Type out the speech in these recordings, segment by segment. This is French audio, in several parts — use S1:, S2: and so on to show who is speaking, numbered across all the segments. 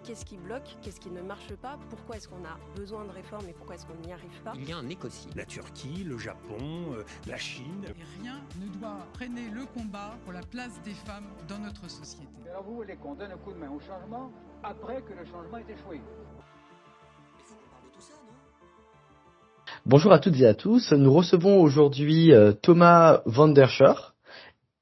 S1: Qu'est-ce qui bloque? Qu'est-ce qui ne marche pas? Pourquoi est-ce qu'on a besoin de réformes et pourquoi est-ce qu'on n'y arrive pas?
S2: Il y a un écocide.
S3: La Turquie, le Japon, la Chine.
S4: Et rien ne doit freiner le combat pour la place des femmes dans notre société.
S5: Alors vous voulez qu'on donne un coup de main au changement après que le changement ait échoué?
S2: Il faut qu'on parle de tout ça, non?
S6: Bonjour à toutes et à tous. Nous recevons aujourd'hui Thomas van der Schoor,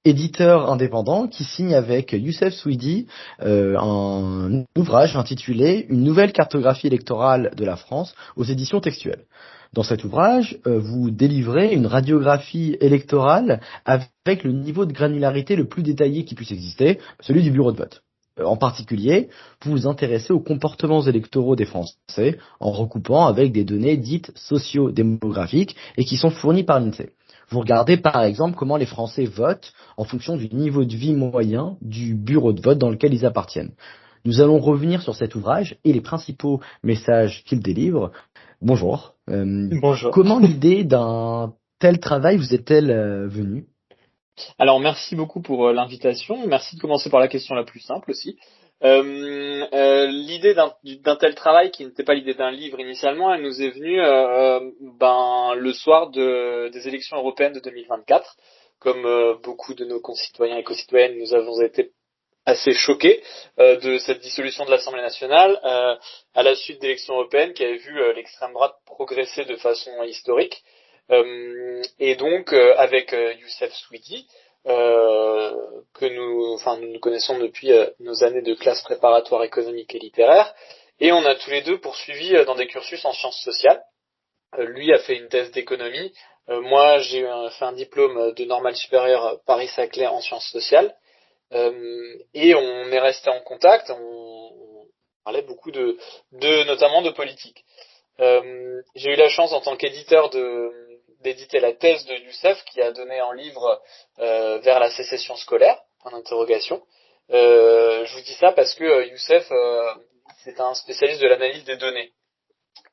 S6: éditeur indépendant, qui signe avec Youssef Souidi un ouvrage intitulé Une nouvelle cartographie électorale de la France aux éditions textuelles. Dans cet ouvrage, vous délivrez une radiographie électorale avec le niveau de granularité le plus détaillé qui puisse exister, celui du bureau de vote. En particulier, vous vous intéressez aux comportements électoraux des Français en recoupant avec des données dites socio-démographiques et qui sont fournies par l'INSEE. Vous regardez par exemple comment les Français votent en fonction du niveau de vie moyen du bureau de vote dans lequel ils appartiennent. Nous allons revenir sur cet ouvrage et les principaux messages qu'il délivre. Bonjour.
S7: Bonjour.
S6: Comment l'idée d'un tel travail vous est-elle venue ?
S7: Alors merci beaucoup pour l'invitation. Merci de commencer par la question la plus simple aussi. L'idée d'un tel travail, qui n'était pas l'idée d'un livre initialement, elle nous est venue le soir des élections européennes de 2024. Comme beaucoup de nos concitoyens et concitoyennes, nous avons été assez choqués de cette dissolution de l'Assemblée nationale à la suite d'élections européennes qui avaient vu l'extrême droite progresser de façon historique. Et donc avec Youssef Souidi, que nous connaissons depuis nos années de classe préparatoire économique et littéraire, et on a tous les deux poursuivi dans des cursus en sciences sociales. Lui a fait une thèse d'économie, moi j'ai fait un diplôme de normale supérieure Paris-Saclay en sciences sociales, et on est resté en contact, on parlait beaucoup notamment de politique. J'ai eu la chance en tant qu'éditeur d'éditer la thèse de Youssef, qui a donné en livre vers la sécession scolaire, en interrogation. Je vous dis ça parce que Youssef, c'est un spécialiste de l'analyse des données.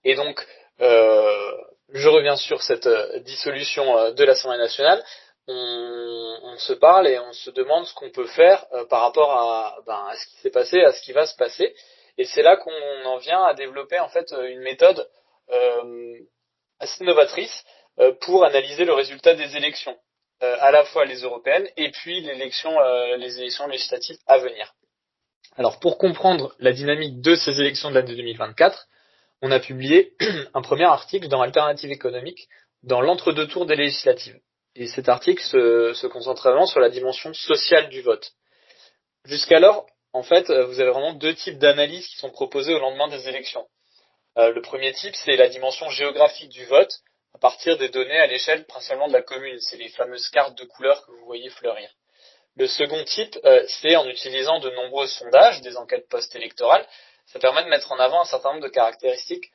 S7: Et donc, je reviens sur cette dissolution de l'Assemblée nationale. On se parle et on se demande ce qu'on peut faire par rapport à ce qui s'est passé, à ce qui va se passer. Et c'est là qu'on en vient à développer en fait une méthode assez novatrice pour analyser le résultat des élections, à la fois les européennes et puis les élections législatives à venir. Alors pour comprendre la dynamique de ces élections de l'année 2024, on a publié un premier article dans Alternative économique dans l'entre-deux tours des législatives. Et cet article se concentre vraiment sur la dimension sociale du vote. Jusqu'alors, en fait, vous avez vraiment deux types d'analyses qui sont proposées au lendemain des élections. Le premier type, c'est la dimension géographique du vote, à partir des données à l'échelle principalement de la commune. C'est les fameuses cartes de couleurs que vous voyez fleurir. Le second type, c'est en utilisant de nombreux sondages, des enquêtes post-électorales. Ça permet de mettre en avant un certain nombre de caractéristiques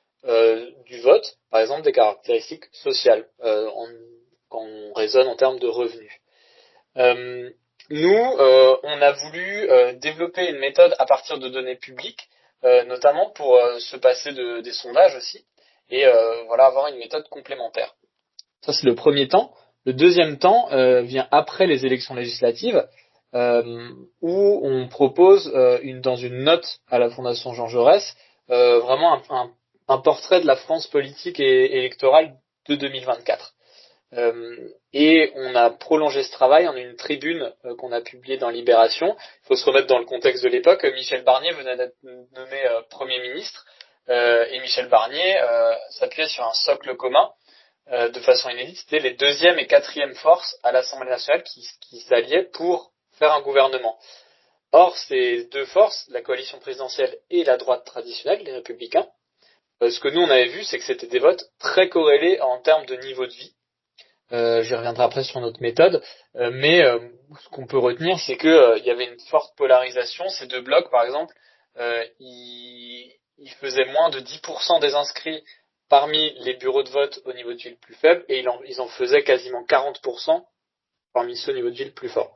S7: du vote, par exemple des caractéristiques sociales, quand on raisonne en termes de revenus. Nous, on a voulu développer une méthode à partir de données publiques, notamment pour se passer des sondages aussi, et avoir une méthode complémentaire. Ça, c'est le premier temps. Le deuxième temps vient après les élections législatives, où on propose dans une note à la Fondation Jean Jaurès vraiment un portrait de la France politique et électorale de 2024. Et on a prolongé ce travail en une tribune qu'on a publiée dans Libération. Il faut se remettre dans le contexte de l'époque. Michel Barnier venait d'être nommé Premier ministre, et Michel Barnier s'appuyait sur un socle commun de façon inédite. C'était les deuxième et quatrième forces à l'Assemblée nationale qui s'alliaient pour faire un gouvernement. Or, ces deux forces, la coalition présidentielle et la droite traditionnelle, les Républicains, ce que nous on avait vu, c'est que c'était des votes très corrélés en termes de niveau de vie. J'y reviendrai après sur notre méthode, mais ce qu'on peut retenir, c'est que il y avait une forte polarisation. Ces deux blocs, par exemple, ils faisaient moins de 10% des inscrits parmi les bureaux de vote au niveau de vie le plus faible, et ils en faisaient quasiment 40% parmi ceux au niveau de vie le plus fort.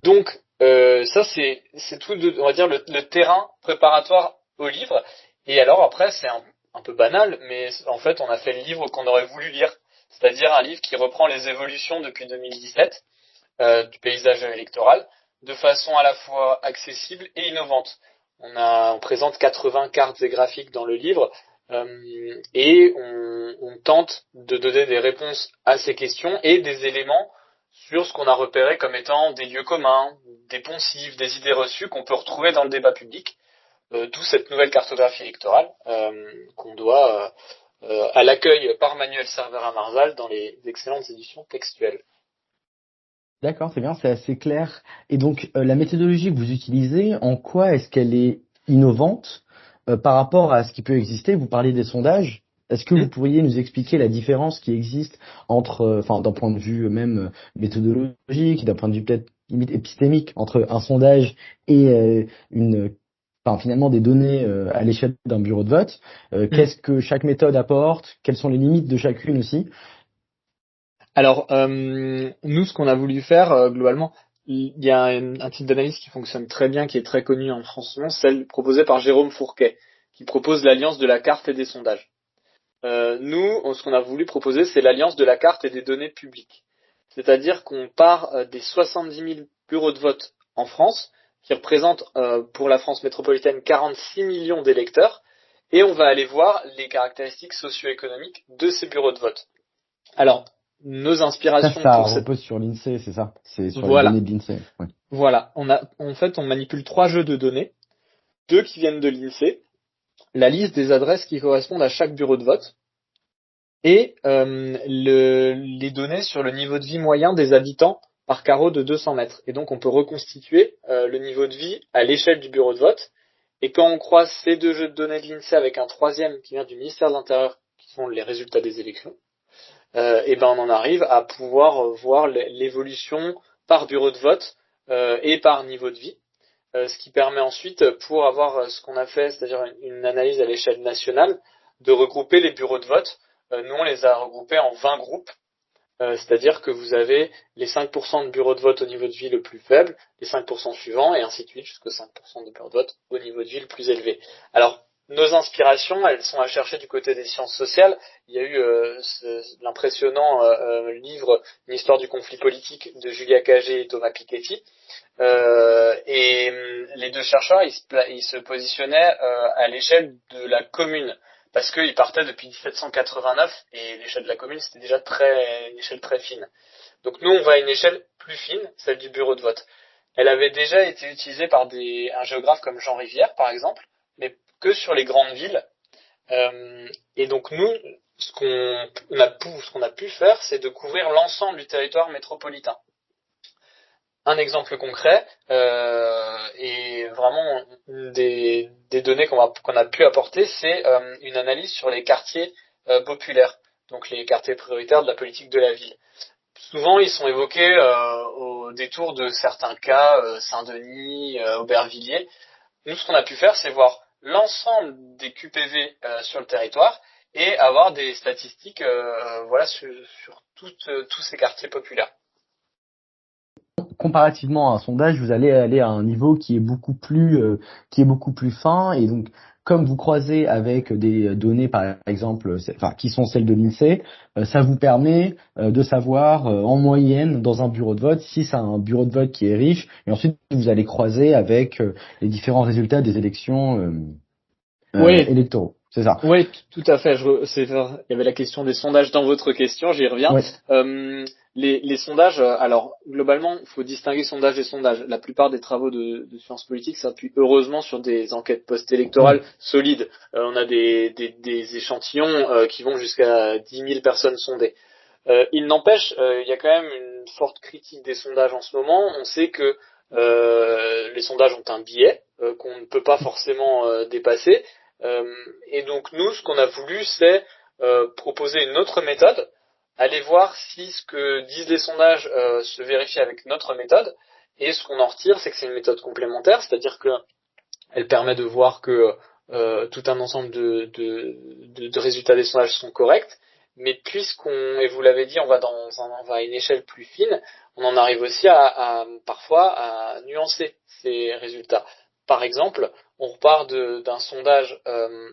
S7: Donc ça c'est tout, on va dire le terrain préparatoire au livre. Et alors après c'est un peu banal, mais en fait on a fait le livre qu'on aurait voulu lire. C'est-à-dire un livre qui reprend les évolutions depuis 2017 du paysage électoral de façon à la fois accessible et innovante. On présente 80 cartes et graphiques dans le livre, et on tente de donner des réponses à ces questions et des éléments sur ce qu'on a repéré comme étant des lieux communs, des poncifs, des idées reçues qu'on peut retrouver dans le débat public. D'où cette nouvelle cartographie électorale qu'on doit à l'accueil par Manuel Cervera-Marzal dans les excellentes éditions textuelles.
S6: D'accord, c'est bien, c'est assez clair. Et donc, la méthodologie que vous utilisez, en quoi est-ce qu'elle est innovante par rapport à ce qui peut exister? Vous parliez des sondages. Est-ce que vous pourriez nous expliquer la différence qui existe entre, d'un point de vue même méthodologique, d'un point de vue peut-être limite épistémique, entre un sondage et finalement des données à l'échelle d'un bureau de vote? Qu'est-ce que chaque méthode apporte? Quelles sont les limites de chacune aussi?
S7: Alors, nous, ce qu'on a voulu faire, globalement, il y a un type d'analyse qui fonctionne très bien, qui est très connu en France, celle proposée par Jérôme Fourquet, qui propose l'alliance de la carte et des sondages. Nous, ce qu'on a voulu proposer, c'est l'alliance de la carte et des données publiques. C'est-à-dire qu'on part des 70 000 bureaux de vote en France, qui représentent pour la France métropolitaine 46 millions d'électeurs, et on va aller voir les caractéristiques socio-économiques de ces bureaux de vote. Alors, nos inspirations
S6: ça repose sur l'INSEE, c'est ça? C'est sur les données de l'INSEE. Ouais.
S7: Voilà. On manipule 3 jeux de données. 2 qui viennent de l'INSEE. La liste des adresses qui correspondent à chaque bureau de vote. Et les données sur le niveau de vie moyen des habitants par carreau de 200 mètres. Et donc, on peut reconstituer le niveau de vie à l'échelle du bureau de vote. Et quand on croise ces 2 jeux de données de l'INSEE avec un 3e qui vient du ministère de l'Intérieur, qui sont les résultats des élections, et on en arrive à pouvoir voir l'évolution par bureau de vote et par niveau de vie, ce qui permet ensuite, pour avoir ce qu'on a fait, c'est-à-dire une analyse à l'échelle nationale, de regrouper les bureaux de vote. Nous, on les a regroupés en 20 groupes, c'est-à-dire que vous avez les 5% de bureaux de vote au niveau de vie le plus faible, les 5% suivants, et ainsi de suite, jusqu'aux 5% de bureaux de vote au niveau de vie le plus élevé. Alors, nos inspirations, elles sont à chercher du côté des sciences sociales. Il y a eu l'impressionnant livre « Une histoire du conflit politique » de Julia Cagé et Thomas Piketty. Et les 2 chercheurs, ils se positionnaient à l'échelle de la commune, parce qu'ils partaient depuis 1789, et l'échelle de la commune, c'était déjà une échelle très fine. Donc nous, on va à une échelle plus fine, celle du bureau de vote. Elle avait déjà été utilisée par un géographe comme Jean Rivière, par exemple, mais que sur les grandes villes. Et donc nous, ce qu'on a pu faire, c'est de couvrir l'ensemble du territoire métropolitain. Un exemple concret, et vraiment des données qu'on a pu apporter, c'est une analyse sur les quartiers populaires, donc les quartiers prioritaires de la politique de la ville. Souvent, ils sont évoqués au détour de certains cas, Saint-Denis, Aubervilliers. Nous, ce qu'on a pu faire, c'est voir l'ensemble des QPV sur le territoire et avoir des statistiques sur tous ces quartiers populaires.
S6: Comparativement à un sondage, vous allez aller à un niveau qui est beaucoup plus fin, et donc comme vous croisez avec des données par exemple qui sont celles de l'INSEE, ça vous permet de savoir en moyenne dans un bureau de vote si c'est un bureau de vote qui est riche, et ensuite vous allez croiser avec les différents résultats des élections électoraux. C'est ça.
S7: Oui, tout à fait. Il y avait la question des sondages dans votre question, j'y reviens. Ouais. Les sondages, alors globalement, il faut distinguer sondage et sondage. La plupart des travaux de sciences politiques s'appuient heureusement sur des enquêtes post-électorales solides. On a des échantillons qui vont jusqu'à 10 000 personnes sondées. Il n'empêche, il y a quand même une forte critique des sondages en ce moment. On sait que les sondages ont un biais qu'on ne peut pas forcément dépasser. Et donc nous, ce qu'on a voulu, c'est proposer une autre méthode, aller voir si ce que disent les sondages se vérifie avec notre méthode, et ce qu'on en retire, c'est que c'est une méthode complémentaire, c'est-à-dire que elle permet de voir que tout un ensemble de résultats des sondages sont corrects, mais et vous l'avez dit, on va à une échelle plus fine, on en arrive aussi parfois à nuancer ces résultats. Par exemple, on repart d'un sondage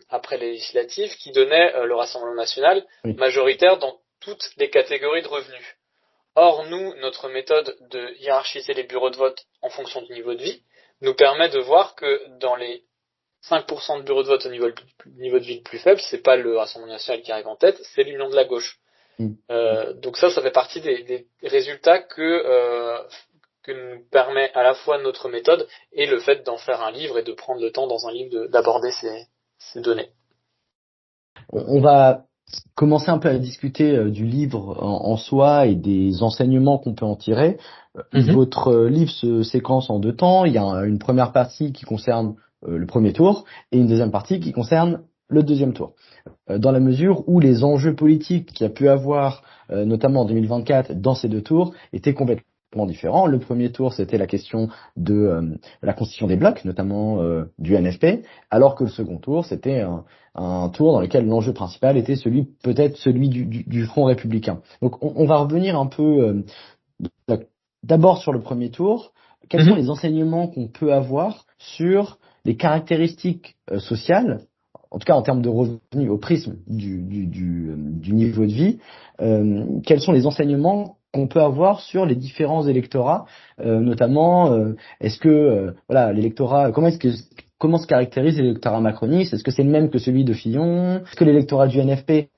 S7: après les législatives qui donnait le Rassemblement national majoritaire dans toutes les catégories de revenus. Or, nous, notre méthode de hiérarchiser les bureaux de vote en fonction du niveau de vie nous permet de voir que dans les 5% de bureaux de vote au niveau de ville plus faible, c'est pas le Rassemblement national qui arrive en tête, c'est l'Union de la gauche. Donc ça fait partie des résultats que nous permet à la fois notre méthode et le fait d'en faire un livre et de prendre le temps dans un livre d'aborder ces données.
S6: On va commencer un peu à discuter du livre en soi et des enseignements qu'on peut en tirer. Votre livre se séquence en 2 temps. Il y a une première partie qui concerne le premier tour et une deuxième partie qui concerne le deuxième tour. Dans la mesure où les enjeux politiques qu'il y a pu avoir, notamment en 2024, dans ces 2 tours, étaient complètement différents. Le premier tour, c'était la question de la constitution des blocs, notamment du NFP, alors que le second tour, c'était un tour dans lequel l'enjeu principal était celui du Front républicain. Donc on va revenir un peu d'abord sur le premier tour. Quels sont les enseignements qu'on peut avoir sur les caractéristiques sociales, en tout cas en termes de revenus au prisme du niveau de vie, quels sont les enseignements qu'on peut avoir sur les différents électorats, notamment est-ce que l'électorat, comment se caractérise l'électorat macroniste? Est-ce que c'est le même que celui de Fillon? Est-ce que l'électorat du NFP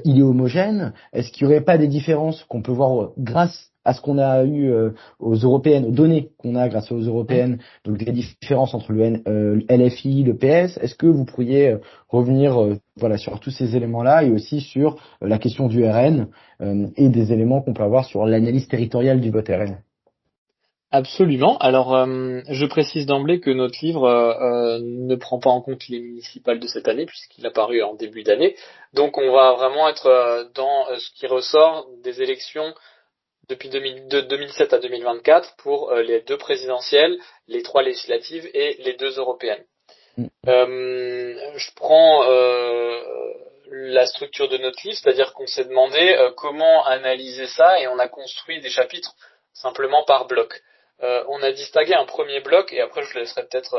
S6: il est homogène? Est-ce qu'il n'y aurait pas des différences qu'on peut voir grâce à ce qu'on a eu aux européennes, aux données qu'on a grâce aux européennes, donc des différences entre le LFI, le PS? Est-ce que vous pourriez revenir sur tous ces éléments-là et aussi sur la question du RN et des éléments qu'on peut avoir sur l'analyse territoriale du vote RN?
S7: Absolument. Alors, je précise d'emblée que notre livre ne prend pas en compte les municipales de cette année, puisqu'il a paru en début d'année. Donc, on va vraiment être dans ce qui ressort des élections depuis 2007 à 2024 pour les 2 présidentielles, les 3 législatives et les 2 européennes. Je prends la structure de notre livre, c'est-à-dire qu'on s'est demandé comment analyser ça et on a construit des chapitres simplement par bloc. On a distingué un premier bloc et après je laisserai peut-être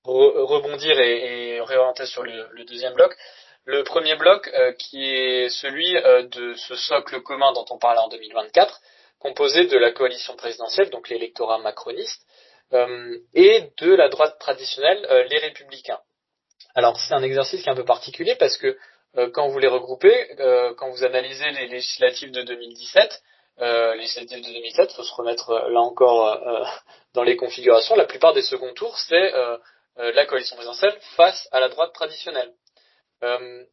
S7: rebondir et réorienter sur le deuxième bloc. Le premier bloc qui est celui de ce socle commun dont on parlait en 2024, composé de la coalition présidentielle, donc l'électorat macroniste, et de la droite traditionnelle, les républicains. Alors c'est un exercice qui est un peu particulier parce que quand vous les regroupez, quand vous analysez les législatives de 2017, faut se remettre là encore dans les configurations. La plupart des seconds tours, c'est la coalition présidentielle face à la droite traditionnelle.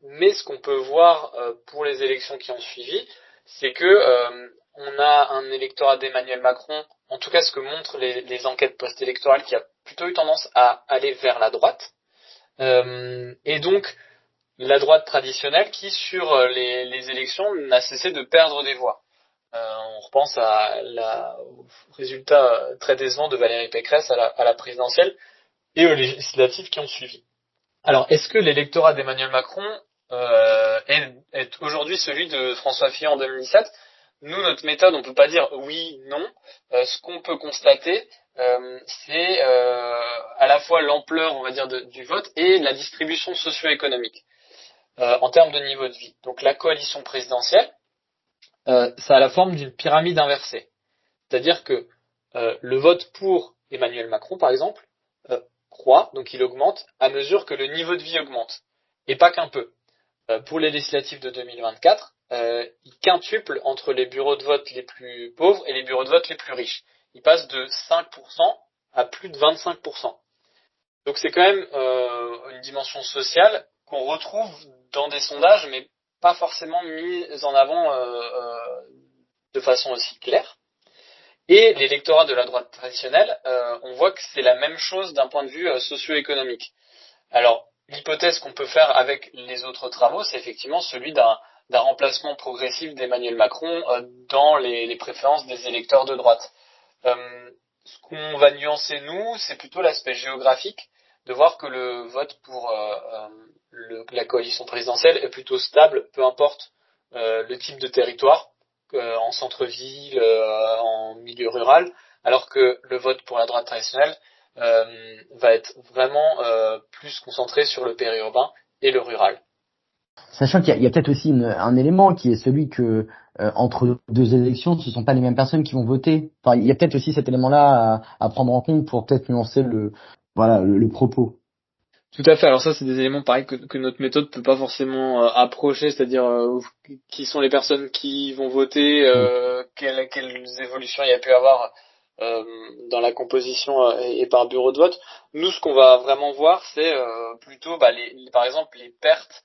S7: Mais ce qu'on peut voir pour les élections qui ont suivi, c'est que on a un électorat d'Emmanuel Macron, en tout cas ce que montrent les enquêtes post-électorales, qui a plutôt eu tendance à aller vers la droite. Et donc la droite traditionnelle qui, sur les élections, n'a cessé de perdre des voix. On repense au résultat très décevant de Valérie Pécresse à la présidentielle et aux législatives qui ont suivi. Alors, est-ce que l'électorat d'Emmanuel Macron est aujourd'hui celui de François Fillon en 2017 ? Nous, notre méthode, on peut pas dire oui, non. Ce qu'on peut constater, c'est à la fois l'ampleur, on va dire, du vote et la distribution socio-économique en termes de niveau de vie. Donc, la coalition présidentielle, ça a la forme d'une pyramide inversée. C'est-à-dire que le vote pour Emmanuel Macron, par exemple, croît, donc il augmente à mesure que le niveau de vie augmente. Et pas qu'un peu. Pour les législatives de 2024, il quintuple entre les bureaux de vote les plus pauvres et les bureaux de vote les plus riches. Il passe de 5% à plus de 25%. Donc c'est quand même une dimension sociale qu'on retrouve dans des sondages, mais pas forcément mise en avant de façon aussi claire. Et l'électorat de la droite traditionnelle, on voit que c'est la même chose d'un point de vue socio-économique. Alors, l'hypothèse qu'on peut faire avec les autres travaux, c'est effectivement celui d'un remplacement progressif d'Emmanuel Macron dans les préférences des électeurs de droite. Ce qu'on va nuancer, nous, c'est plutôt l'aspect géographique, de voir que le vote pour la coalition présidentielle est plutôt stable, peu importe le type de territoire, en centre-ville, en milieu rural, alors que le vote pour la droite traditionnelle va être vraiment plus concentré sur le périurbain et le rural.
S6: Sachant qu'il y a peut-être aussi un élément qui est celui que entre 2 élections, ce sont pas les mêmes personnes qui vont voter. Enfin, il y a peut-être aussi cet élément-là à prendre en compte pour peut-être nuancer le propos.
S7: Tout à fait. Alors ça, c'est des éléments pareil que notre méthode peut pas forcément approcher, c'est-à-dire qui sont les personnes qui vont voter, quelles évolutions il y a pu avoir dans la composition et par bureau de vote. Nous, ce qu'on va vraiment voir, c'est plutôt, par exemple, les pertes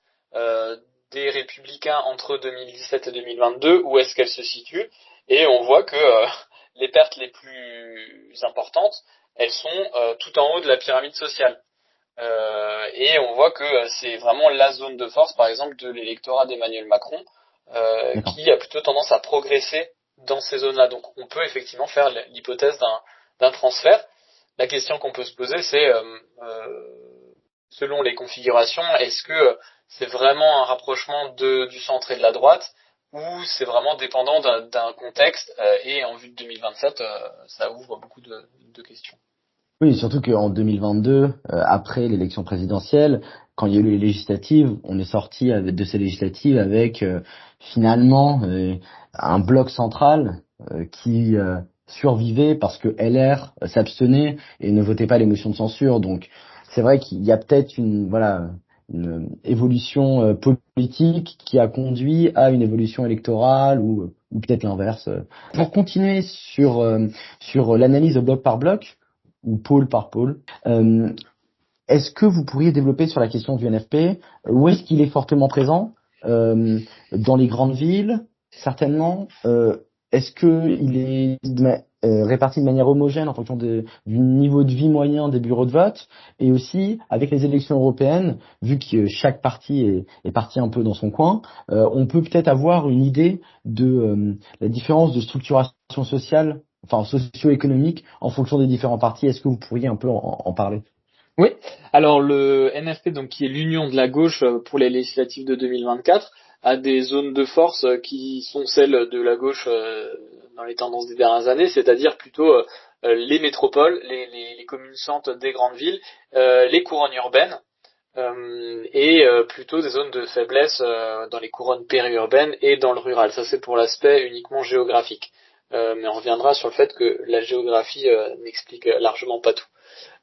S7: des Républicains entre 2017 et 2022, où est-ce qu'elles se situent, et on voit que les pertes les plus importantes, elles sont tout en haut de la pyramide sociale. Et on voit que c'est vraiment la zone de force, par exemple, de l'électorat d'Emmanuel Macron, qui a plutôt tendance à progresser dans ces zones-là. Donc on peut effectivement faire l'hypothèse d'un transfert. La question qu'on peut se poser, c'est selon les configurations, est-ce que c'est vraiment un rapprochement du centre et de la droite, ou c'est vraiment dépendant d'un contexte, et en vue de 2027, ça ouvre beaucoup de questions.
S6: Oui, surtout qu'en 2022, après l'élection présidentielle, quand il y a eu les législatives, on est sorti de ces législatives avec finalement un bloc central qui survivait parce que LR s'abstenait et ne votait pas les motions de censure. Donc c'est vrai qu'il y a peut-être une évolution politique qui a conduit à une évolution électorale ou peut-être l'inverse. Pour continuer sur l'analyse de bloc par bloc, ou pôle par pôle. Est-ce que vous pourriez développer sur la question du NFP? Où est-ce qu'il est fortement présent? Dans les grandes villes, certainement. Est-ce que il est réparti de manière homogène en fonction du niveau de vie moyen des bureaux de vote? Et aussi, avec les élections européennes, vu que chaque parti est parti un peu dans son coin, on peut peut-être avoir une idée de la différence de structuration sociale, enfin socio-économique, en fonction des différents partis. Est-ce que vous pourriez un peu en parler?
S7: Oui. Alors le NFP, donc qui est l'union de la gauche pour les législatives de 2024, a des zones de force qui sont celles de la gauche dans les tendances des dernières années, c'est-à-dire plutôt les métropoles, les communes centres des grandes villes, les couronnes urbaines, et plutôt des zones de faiblesse dans les couronnes périurbaines et dans le rural. Ça, c'est pour l'aspect uniquement géographique. Mais on reviendra sur le fait que la géographie n'explique largement pas tout.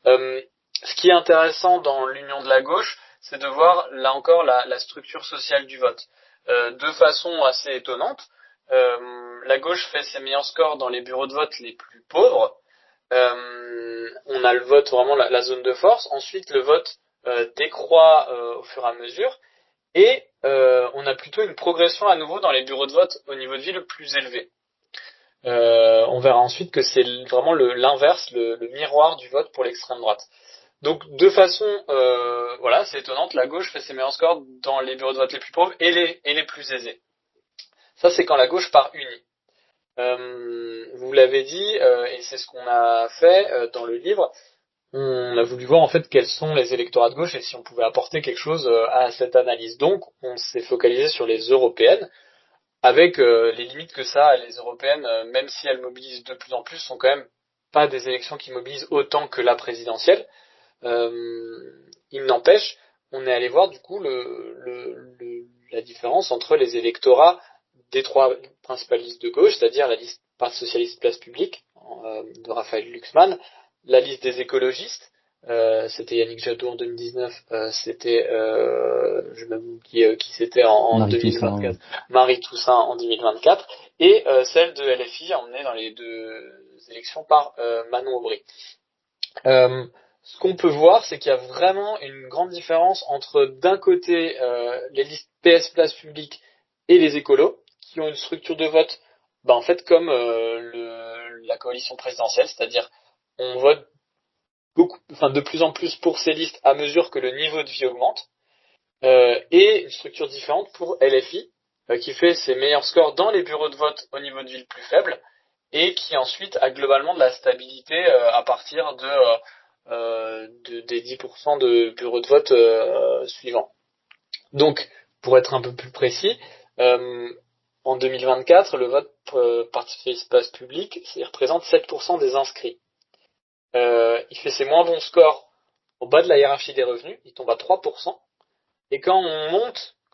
S7: Ce qui est intéressant dans l'union de la gauche, c'est de voir, là encore, la structure sociale du vote. De façon assez étonnante, la gauche fait ses meilleurs scores dans les bureaux de vote les plus pauvres. On a le vote, vraiment la zone de force. Ensuite, le vote décroît au fur et à mesure. Et on a plutôt une progression à nouveau dans les bureaux de vote au niveau de vie le plus élevé. On verra ensuite que c'est vraiment l'inverse, le miroir du vote pour l'extrême droite. Donc de façon c'est étonnante, la gauche fait ses meilleurs scores dans les bureaux de vote les plus pauvres et les plus aisés. Ça, c'est quand la gauche part unie. Vous l'avez dit, et c'est ce qu'on a fait dans le livre, on a voulu voir en fait quels sont les électorats de gauche et si on pouvait apporter quelque chose à cette analyse. Donc on s'est focalisé sur les européennes, avec les limites que ça a. Les européennes, même si elles mobilisent de plus en plus, sont quand même pas des élections qui mobilisent autant que la présidentielle. Il n'empêche, on est allé voir du coup la différence entre les électorats des trois principales listes de gauche, c'est-à-dire la liste Parti socialiste Place Publique de Raphaël Glucksmann, la liste des écologistes, c'était Yannick Jadot en 2019, c'était je vais m'oublier qui c'était en 2024, Marie Toussaint en 2024, et celle de LFI emmenée dans les deux élections par Manon Aubry. Ce qu'on peut voir, c'est qu'il y a vraiment une grande différence entre, d'un côté, les listes PS Place Publique et les écolos, qui ont une structure de vote, en fait, comme la coalition présidentielle, c'est-à-dire on vote de plus en plus pour ces listes à mesure que le niveau de vie augmente, et une structure différente pour LFI, qui fait ses meilleurs scores dans les bureaux de vote au niveau de vie le plus faible, et qui ensuite a globalement de la stabilité à partir des 10% de bureaux de vote suivants. Donc, pour être un peu plus précis, en 2024, le vote Parti socialiste Place Publique, il représente 7% des inscrits. Il fait ses moins bons scores au bas de la hiérarchie des revenus, il tombe à 3%, et quand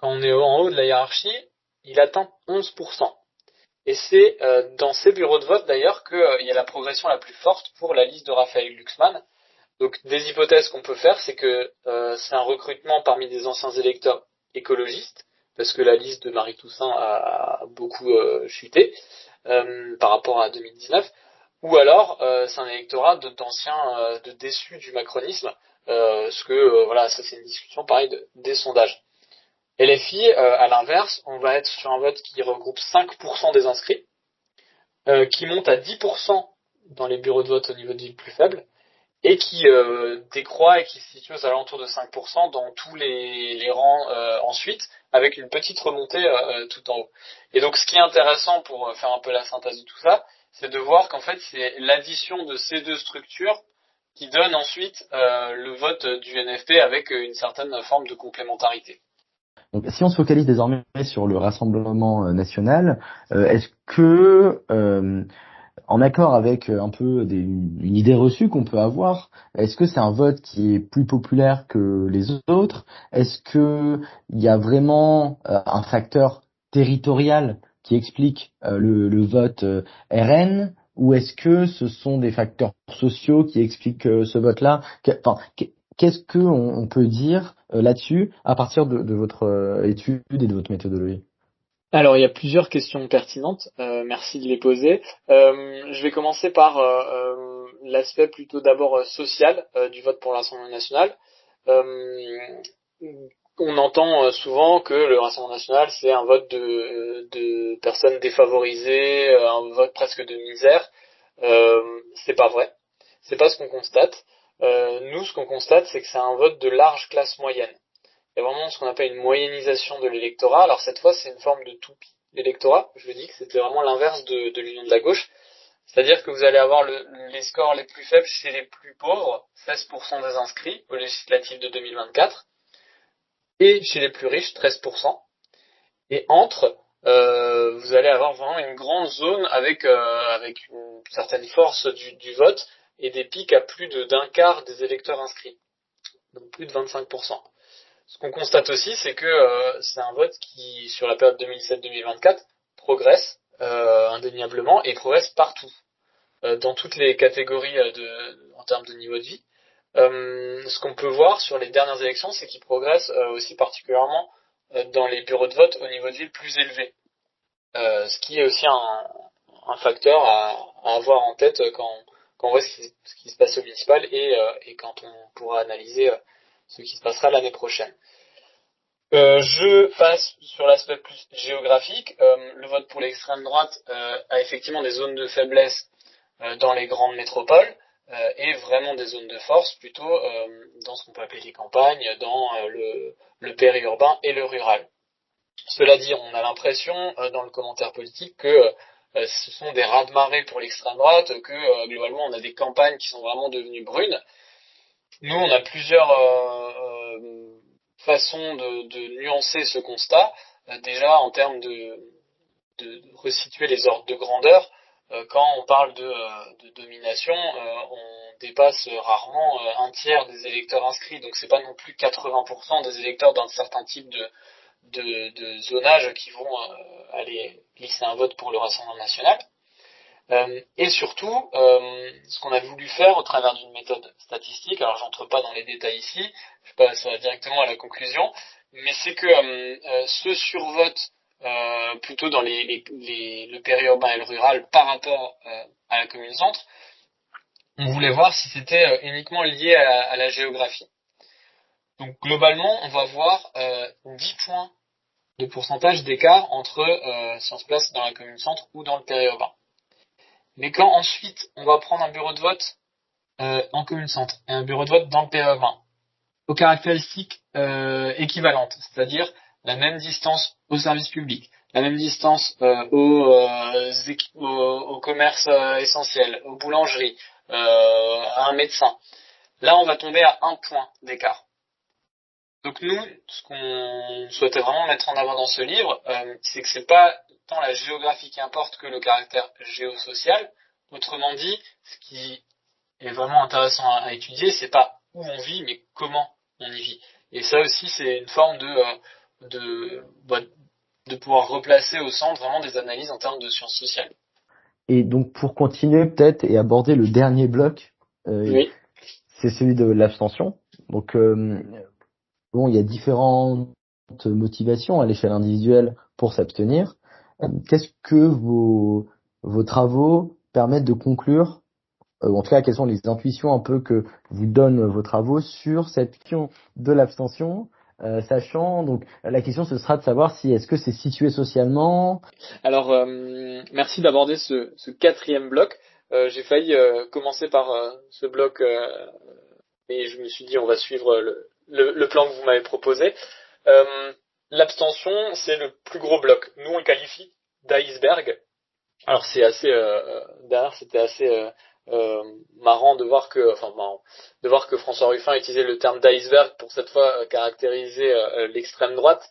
S7: on est en haut de la hiérarchie, il atteint 11%. Et c'est dans ces bureaux de vote d'ailleurs qu'il y a la progression la plus forte pour la liste de Raphaël Glucksmann, Donc des hypothèses qu'on peut faire, c'est que c'est un recrutement parmi des anciens électeurs écologistes, parce que la liste de Marie Toussaint a beaucoup chuté par rapport à 2019, ou alors c'est un électorat d'anciens de déçus du macronisme, voilà, ça c'est une discussion pareil des sondages. LFI, à l'inverse, on va être sur un vote qui regroupe 5% des inscrits, qui monte à 10% dans les bureaux de vote au niveau de villes plus faibles, et qui décroît et qui se situe aux alentours de 5% dans tous les rangs ensuite, avec une petite remontée tout en haut. Et donc ce qui est intéressant pour faire un peu la synthèse de tout ça, c'est de voir qu'en fait c'est l'addition de ces deux structures qui donne ensuite le vote du NFP avec une certaine forme de complémentarité.
S6: Donc, si on se focalise désormais sur le Rassemblement national, est-ce que, en accord avec un peu une idée reçue qu'on peut avoir, est-ce que c'est un vote qui est plus populaire que les autres? Est-ce que il y a vraiment un facteur territorial qui explique le vote RN? Ou est-ce que ce sont des facteurs sociaux qui expliquent ce vote-là? Qu'est-ce que on peut dire là-dessus à partir de votre étude et de votre méthodologie?
S7: Alors il y a plusieurs questions pertinentes, merci de les poser. Je vais commencer par l'aspect plutôt d'abord social du vote pour l'Assemblée nationale. On entend souvent que le Rassemblement national c'est un vote de personnes défavorisées, un vote presque de misère. C'est pas vrai, c'est pas ce qu'on constate. Nous, ce qu'on constate, c'est que c'est un vote de large classe moyenne. Il y a vraiment ce qu'on appelle une moyennisation de l'électorat. Alors cette fois, c'est une forme de toupie l'électorat. Je vous dis que c'était vraiment l'inverse de l'union de la gauche. C'est-à-dire que vous allez avoir les scores les plus faibles chez les plus pauvres, 16% des inscrits aux législatives de 2024, et chez les plus riches, 13%. Et entre, vous allez avoir vraiment une grande zone avec une certaine force du vote et des pics à plus d'un quart des électeurs inscrits, donc plus de 25%. Ce qu'on constate aussi, c'est que c'est un vote qui, sur la période 2007-2024, progresse indéniablement et progresse partout, dans toutes les catégories en termes de niveau de vie. Ce qu'on peut voir sur les dernières élections, c'est qu'il progresse aussi particulièrement dans les bureaux de vote au niveau de ville plus élevé, ce qui est aussi un facteur à avoir en tête quand on voit ce qui se passe au municipal et quand on pourra analyser ce qui se passera l'année prochaine. Je passe sur l'aspect plus géographique. Le vote pour l'extrême droite a effectivement des zones de faiblesse dans les grandes métropoles et vraiment des zones de force plutôt dans ce qu'on peut appeler les campagnes, dans le périurbain et le rural. Cela dit, on a l'impression dans le commentaire politique que ce sont des raz-de-marée pour l'extrême droite, que globalement on a des campagnes qui sont vraiment devenues brunes. Nous, on a plusieurs façons de nuancer ce constat. Déjà en termes de resituer les ordres de grandeur, quand on parle de domination, on dépasse rarement un tiers des électeurs inscrits, donc c'est pas non plus 80% des électeurs d'un certain type de zonage qui vont aller glisser un vote pour le Rassemblement national. Et surtout, ce qu'on a voulu faire au travers d'une méthode statistique, alors j'entre pas dans les détails ici, je passe directement à la conclusion, mais c'est que ce survote plutôt dans le périurbain et le rural par rapport à la commune centre, on voulait voir si c'était uniquement lié à la géographie. Donc globalement, on va voir 10 points de pourcentage d'écart entre si on se place dans la commune centre ou dans le périurbain. Mais quand ensuite on va prendre un bureau de vote en commune centre et un bureau de vote dans le périurbain, aux caractéristiques équivalentes, c'est-à-dire la même distance au service public, la même distance au commerce essentiel, aux boulangeries, à un médecin, là on va tomber à 1 point d'écart. Donc nous, ce qu'on souhaitait vraiment mettre en avant dans ce livre, c'est que c'est pas tant la géographie qui importe que le caractère géosocial. Autrement dit, ce qui est vraiment intéressant à étudier, c'est pas où on vit, mais comment on y vit. Et ça aussi, c'est une forme de pouvoir replacer au centre vraiment des analyses en termes de sciences sociales.
S6: Et donc pour continuer peut-être et aborder le dernier bloc,
S7: oui.
S6: c'est celui de l'abstention. Donc bon, il y a différentes motivations à l'échelle individuelle pour s'abstenir. Qu'est-ce que vos travaux permettent de conclure, en tout cas, quelles sont les intuitions un peu que vous donnent vos travaux sur cette question de l'abstention, sachant, donc, la question ce sera de savoir si est-ce que c'est situé socialement.
S7: Alors, merci d'aborder ce quatrième bloc. J'ai failli commencer par ce bloc, mais je me suis dit on va suivre le plan que vous m'avez proposé. L'abstention, c'est le plus gros bloc. Nous, on le qualifie d'iceberg. Alors, c'est assez derrière, c'était assez marrant de voir que François Ruffin utilisait le terme d'iceberg pour cette fois caractériser l'extrême droite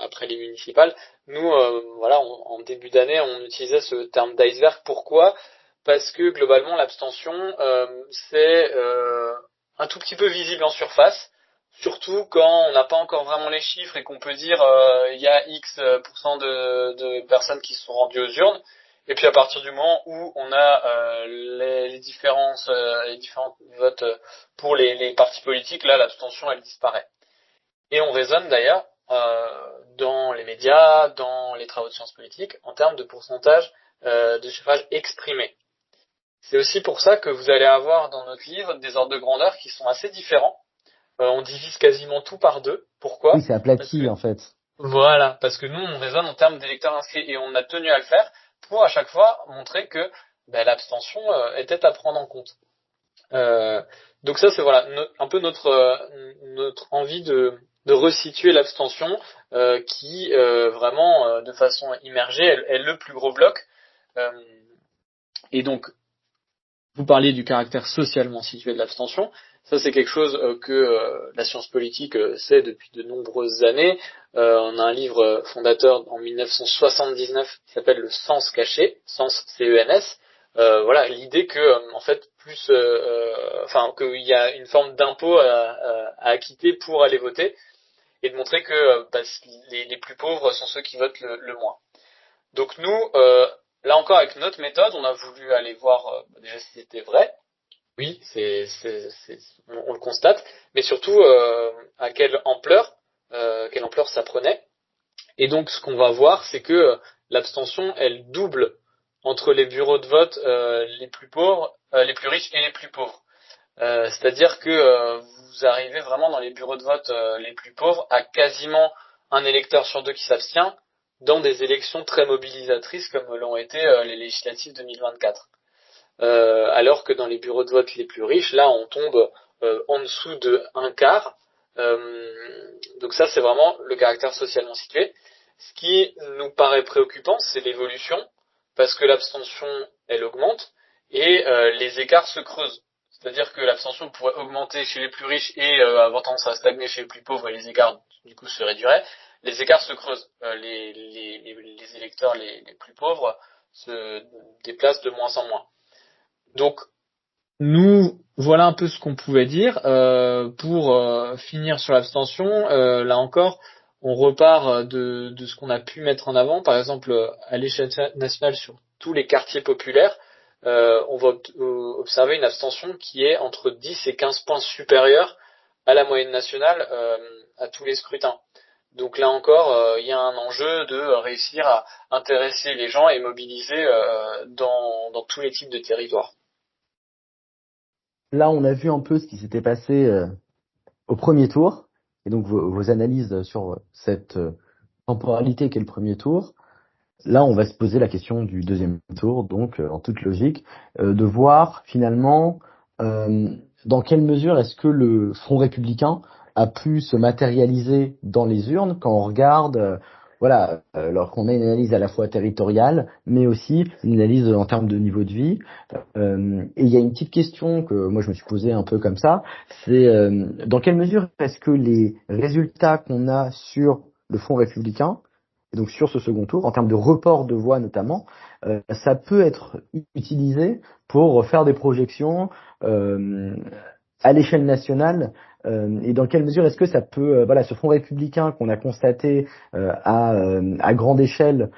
S7: après les municipales. Nous, en début d'année, on utilisait ce terme d'iceberg. Pourquoi ? Parce que globalement, l'abstention, c'est un tout petit peu visible en surface, surtout quand on n'a pas encore vraiment les chiffres et qu'on peut dire il y a X% de personnes qui se sont rendues aux urnes. Et puis à partir du moment où on a les différents votes pour les partis politiques, là l'abstention elle disparaît. Et on raisonne d'ailleurs dans les médias, dans les travaux de sciences politiques, en termes de pourcentage de suffrage exprimé. C'est aussi pour ça que vous allez avoir dans notre livre des ordres de grandeur qui sont assez différents. On divise quasiment tout par deux. Pourquoi ?
S6: Oui, c'est aplati en fait.
S7: Voilà, parce que nous on raisonne en termes d'électeurs inscrits et on a tenu à le faire pour à chaque fois montrer que l'abstention était à prendre en compte. Donc ça c'est un peu notre envie de resituer l'abstention qui vraiment de façon immergée est le plus gros bloc. Et donc vous parliez du caractère socialement situé de l'abstention. Ça, c'est quelque chose que la science politique sait depuis de nombreuses années. On a un livre fondateur en 1979 qui s'appelle Le Sens caché, Sens C-E-N-S. L'idée que, en fait, qu'il y a une forme d'impôt à acquitter pour aller voter, et de montrer que les plus pauvres sont ceux qui votent le moins. Donc nous, là encore, avec notre méthode, on a voulu aller voir déjà si c'était vrai. Oui, on le constate, mais surtout à quelle ampleur ça prenait. Et donc, ce qu'on va voir, c'est que l'abstention, elle double entre les bureaux de vote les plus pauvres, les plus riches et les plus pauvres. C'est-à-dire que vous arrivez vraiment dans les bureaux de vote les plus pauvres à quasiment un électeur sur deux qui s'abstient dans des élections très mobilisatrices comme l'ont été les législatives 2024. Alors que dans les bureaux de vote les plus riches, là, on tombe en dessous de un quart. Donc ça, c'est vraiment le caractère socialement situé. Ce qui nous paraît préoccupant, c'est l'évolution, parce que l'abstention, elle augmente, et les écarts se creusent. C'est-à-dire que l'abstention pourrait augmenter chez les plus riches et avoir tendance à stagner chez les plus pauvres, et les écarts, du coup, se réduiraient. Les écarts se creusent. Les électeurs les plus pauvres se déplacent de moins en moins. Donc, nous, voilà un peu ce qu'on pouvait dire. Pour finir sur l'abstention, là encore, on repart de ce qu'on a pu mettre en avant. Par exemple, à l'échelle nationale, sur tous les quartiers populaires, on va observer une abstention qui est entre 10 et 15 points supérieure à la moyenne nationale à tous les scrutins. Donc là encore, il y a un enjeu de réussir à intéresser les gens et mobiliser dans tous les types de territoires.
S6: Là, on a vu un peu ce qui s'était passé au premier tour, et donc vos analyses sur cette temporalité qu'est le premier tour. Là, on va se poser la question du deuxième tour, donc en toute logique, de voir finalement dans quelle mesure est-ce que le Front républicain a pu se matérialiser dans les urnes quand on regarde, alors qu'on a une analyse à la fois territoriale, mais aussi une analyse en termes de niveau de vie. Et il y a une petite question que moi je me suis posée un peu comme ça, c'est dans quelle mesure est-ce que les résultats qu'on a sur le Front républicain, et donc sur ce second tour, en termes de report de voix notamment, ça peut être utilisé pour faire des projections à l'échelle nationale, et dans quelle mesure est-ce que ça peut, ce Front républicain qu'on a constaté à grande échelle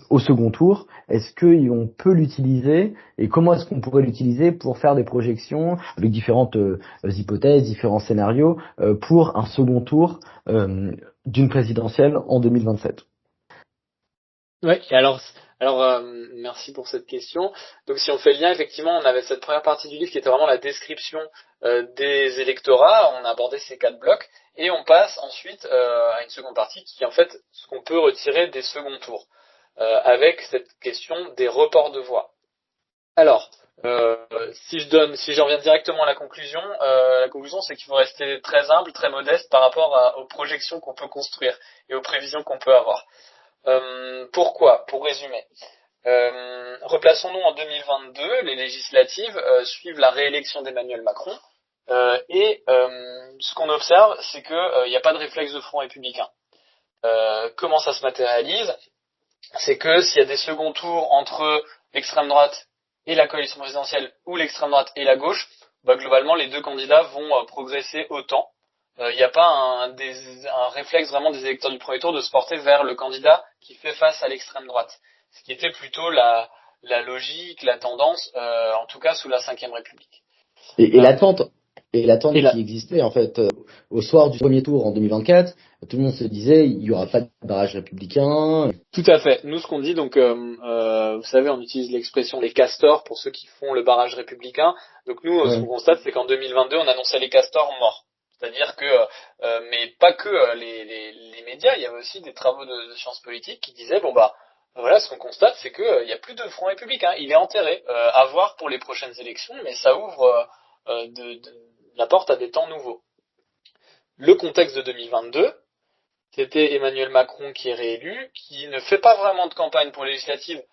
S6: au second tour, est-ce qu'on peut l'utiliser et comment est-ce qu'on pourrait l'utiliser pour faire des projections avec différentes hypothèses, différents scénarios pour un second tour d'une présidentielle en 2027?
S7: Ouais, et merci pour cette question. Donc si on fait le lien, effectivement, on avait cette première partie du livre qui était vraiment la description des électorats, on a abordé ces 4 blocs, et on passe ensuite à une seconde partie qui est en fait ce qu'on peut retirer des seconds tours, avec cette question des reports de voix. Alors, si j'en reviens directement à la conclusion c'est qu'il faut rester très humble, très modeste par rapport aux projections qu'on peut construire et aux prévisions qu'on peut avoir. Pourquoi ? Pour résumer, replaçons-nous en 2022, les législatives suivent la réélection d'Emmanuel Macron, et ce qu'on observe, c'est que il n'y a pas de réflexe de front républicain. Comment ça se matérialise ? C'est que s'il y a des seconds tours entre l'extrême droite et la coalition présidentielle, ou l'extrême droite et la gauche, globalement les deux candidats vont progresser autant. Il n'y a pas un réflexe vraiment des électeurs du premier tour de se porter vers le candidat qui fait face à l'extrême droite. Ce qui était plutôt la logique, la tendance, en tout cas sous la Ve République.
S6: Et l'attente qui existait en fait au soir du premier tour en 2024, tout le monde se disait il y aura pas de barrage républicain.
S7: Tout à fait. Nous, ce qu'on dit, donc, vous savez, on utilise l'expression les castors pour ceux qui font le barrage républicain. Donc nous, ce qu'on constate, c'est qu'en 2022, on annonçait les castors morts. C'est-à-dire que, mais pas que les médias, il y avait aussi des travaux de sciences politiques qui disaient voilà, ce qu'on constate, c'est que il y a plus de front républicain, il est enterré, à voir pour les prochaines élections, mais ça ouvre la porte à des temps nouveaux. Le contexte de 2022, c'était Emmanuel Macron qui est réélu, qui ne fait pas vraiment de campagne pour les législatives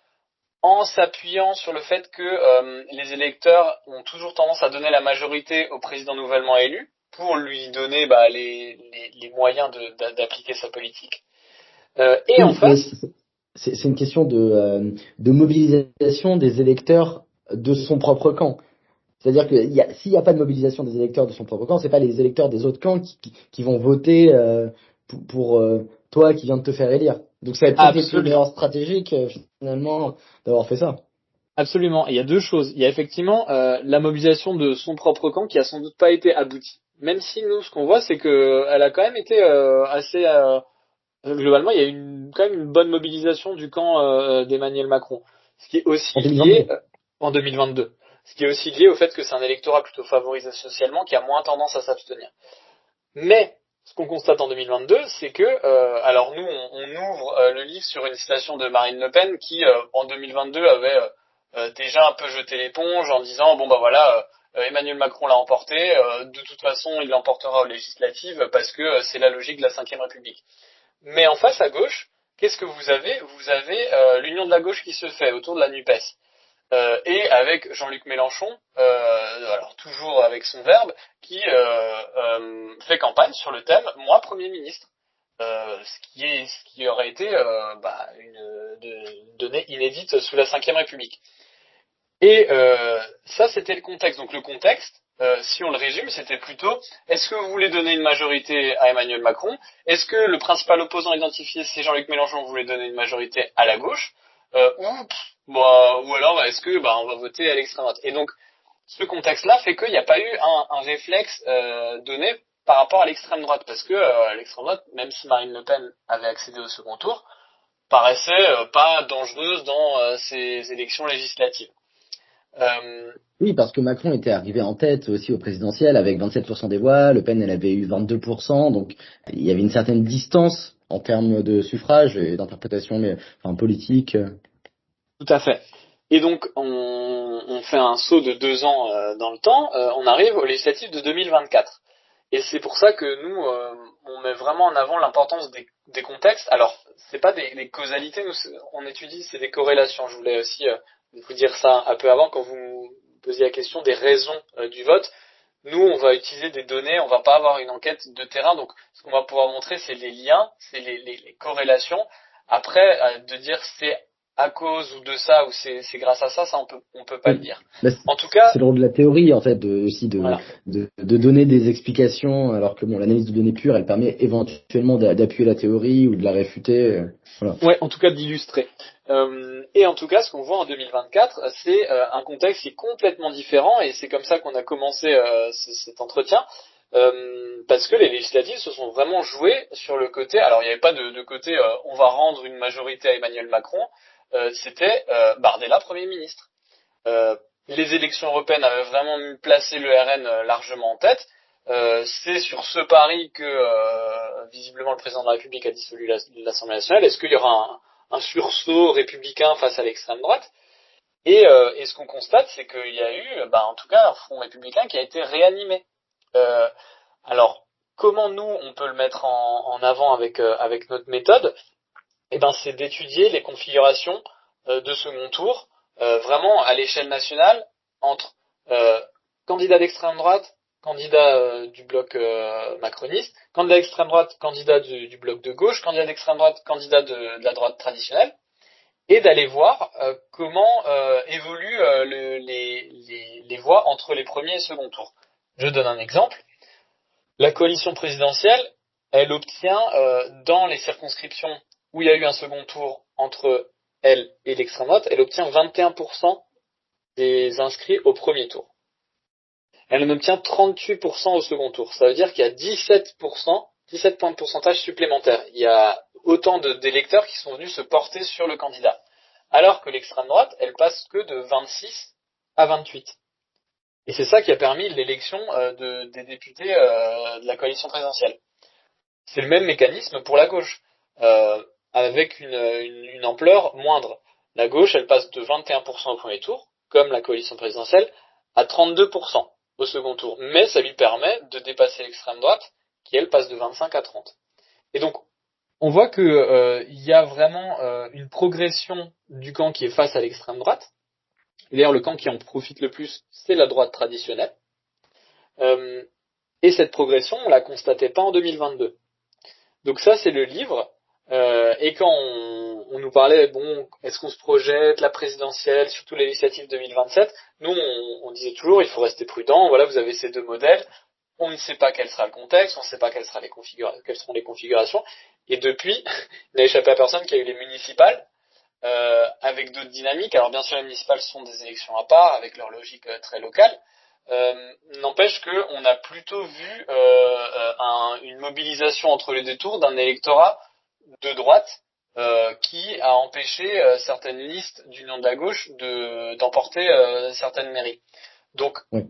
S7: en s'appuyant sur le fait que les électeurs ont toujours tendance à donner la majorité au président nouvellement élu pour lui donner les moyens d'appliquer sa politique. Et en face,
S6: c'est une question de mobilisation des électeurs de son propre camp. C'est-à-dire que s'il n'y a pas de mobilisation des électeurs de son propre camp, c'est pas les électeurs des autres camps qui vont voter pour toi qui viens de te faire élire. Donc ça va être peut-être une erreur stratégique finalement d'avoir fait ça.
S7: Absolument. Et il y a deux choses. Il y a effectivement la mobilisation de son propre camp qui a sans doute pas été aboutie. Même si nous, ce qu'on voit, c'est que elle a quand même été assez globalement, il y a quand même une bonne mobilisation du camp d'Emmanuel Macron. Ce qui est aussi lié en 2022. Ce qui est aussi lié au fait que c'est un électorat plutôt favorisé socialement qui a moins tendance à s'abstenir. Mais ce qu'on constate en 2022, c'est que, alors nous, on ouvre le livre sur une citation de Marine Le Pen qui, en 2022, avait déjà un peu jeté l'éponge en disant Emmanuel Macron l'a emporté, de toute façon il l'emportera aux législatives parce que c'est la logique de la Ve République. Mais en face à gauche, qu'est-ce que vous avez ? Vous avez l'union de la gauche qui se fait autour de la NUPES. Et avec Jean-Luc Mélenchon, alors toujours avec son verbe, qui fait campagne sur le thème « Moi, Premier ministre ». Ce qui aurait été une donnée inédite sous la Ve République. Et ça, c'était le contexte. Donc le contexte, si on le résume, c'était plutôt est-ce que vous voulez donner une majorité à Emmanuel Macron ? Est-ce que le principal opposant identifié, c'est Jean-Luc Mélenchon, vous voulez donner une majorité à la gauche ? Ou alors est-ce que on va voter à l'extrême droite ? Et donc ce contexte-là fait qu'il n'y a pas eu un réflexe donné par rapport à l'extrême droite, parce que l'extrême droite, même si Marine Le Pen avait accédé au second tour, paraissait pas dangereuse dans ces élections législatives.
S6: Oui, parce que Macron était arrivé en tête aussi au présidentiel avec 27% des voix, Le Pen elle avait eu 22%, donc il y avait une certaine distance en termes de suffrage et d'interprétation politique.
S7: Tout à fait. Et donc on fait un saut de 2 ans dans le temps, on arrive aux législatives de 2024. Et c'est pour ça que nous on met vraiment en avant l'importance des contextes. Alors c'est pas des causalités, nous on étudie, c'est des corrélations. Je voulais aussi vous dire ça un peu avant quand vous me posiez la question des raisons du vote. Nous, on va utiliser des données, on va pas avoir une enquête de terrain, donc ce qu'on va pouvoir montrer, c'est les liens, c'est les corrélations. Après, de dire c'est à cause ou de ça ou c'est grâce à ça, on peut pas le dire.
S6: Bah,
S7: En tout cas,
S6: c'est le rôle de la théorie en fait,
S7: voilà.
S6: de donner des explications, alors que bon, l'analyse de données pure, elle permet éventuellement d'appuyer la théorie ou de la réfuter. Voilà.
S7: Ouais, en tout cas d'illustrer. Et en tout cas, ce qu'on voit en 2024, c'est un contexte qui est complètement différent, et c'est comme ça qu'on a commencé cet entretien, parce que les législatives se sont vraiment jouées sur le côté. Alors, il n'y avait pas de côté on va rendre une majorité à Emmanuel Macron. C'était Bardella Premier ministre. Les élections européennes avaient vraiment placé le RN largement en tête. C'est sur ce pari que visiblement le président de la République a dissolu l'Assemblée nationale. Est-ce qu'il y aura un sursaut républicain face à l'extrême droite? Et ce qu'on constate, c'est qu'il y a eu, en tout cas, un front républicain qui a été réanimé. Alors, comment nous on peut le mettre en avant avec notre méthode? C'est d'étudier les configurations de second tour vraiment à l'échelle nationale entre candidats d'extrême droite, candidat du bloc macroniste, candidat d'extrême droite, candidat du bloc de gauche, candidat d'extrême droite, candidat de la droite traditionnelle, et d'aller voir comment évoluent les voix entre les premiers et second tours. Je donne un exemple. La coalition présidentielle, elle obtient dans les circonscriptions où il y a eu un second tour entre elle et l'extrême droite, elle obtient 21% des inscrits au premier tour. Elle en obtient 38% au second tour. Ça veut dire qu'il y a 17 points de pourcentage supplémentaires. Il y a autant d'électeurs qui sont venus se porter sur le candidat. Alors que l'extrême droite, elle passe que de 26 à 28. Et c'est ça qui a permis l'élection des députés de la coalition présidentielle. C'est le même mécanisme pour la gauche, avec une ampleur moindre. La gauche, elle passe de 21% au premier tour, comme la coalition présidentielle, à 32% au second tour. Mais ça lui permet de dépasser l'extrême droite, qui elle passe de 25 à 30. Et donc, on voit que y a vraiment une progression du camp qui est face à l'extrême droite. D'ailleurs, le camp qui en profite le plus, c'est la droite traditionnelle. Et cette progression, on la constatait pas en 2022. Donc ça, c'est le livre. Et quand on nous parlait, est-ce qu'on se projette, la présidentielle, surtout les législatives 2027, nous, on disait toujours, il faut rester prudent. Voilà, vous avez ces deux modèles. On ne sait pas quel sera le contexte, on ne sait pas quelles seront les configurations. Et depuis, il n'a échappé à personne qu'il y a eu les municipales, avec d'autres dynamiques. Alors bien sûr, les municipales sont des élections à part, avec leur logique très locale. N'empêche qu'on a plutôt vu une mobilisation entre les deux tours d'un électorat de droite qui a empêché certaines listes d'union de la gauche d'emporter certaines mairies. Donc
S6: oui.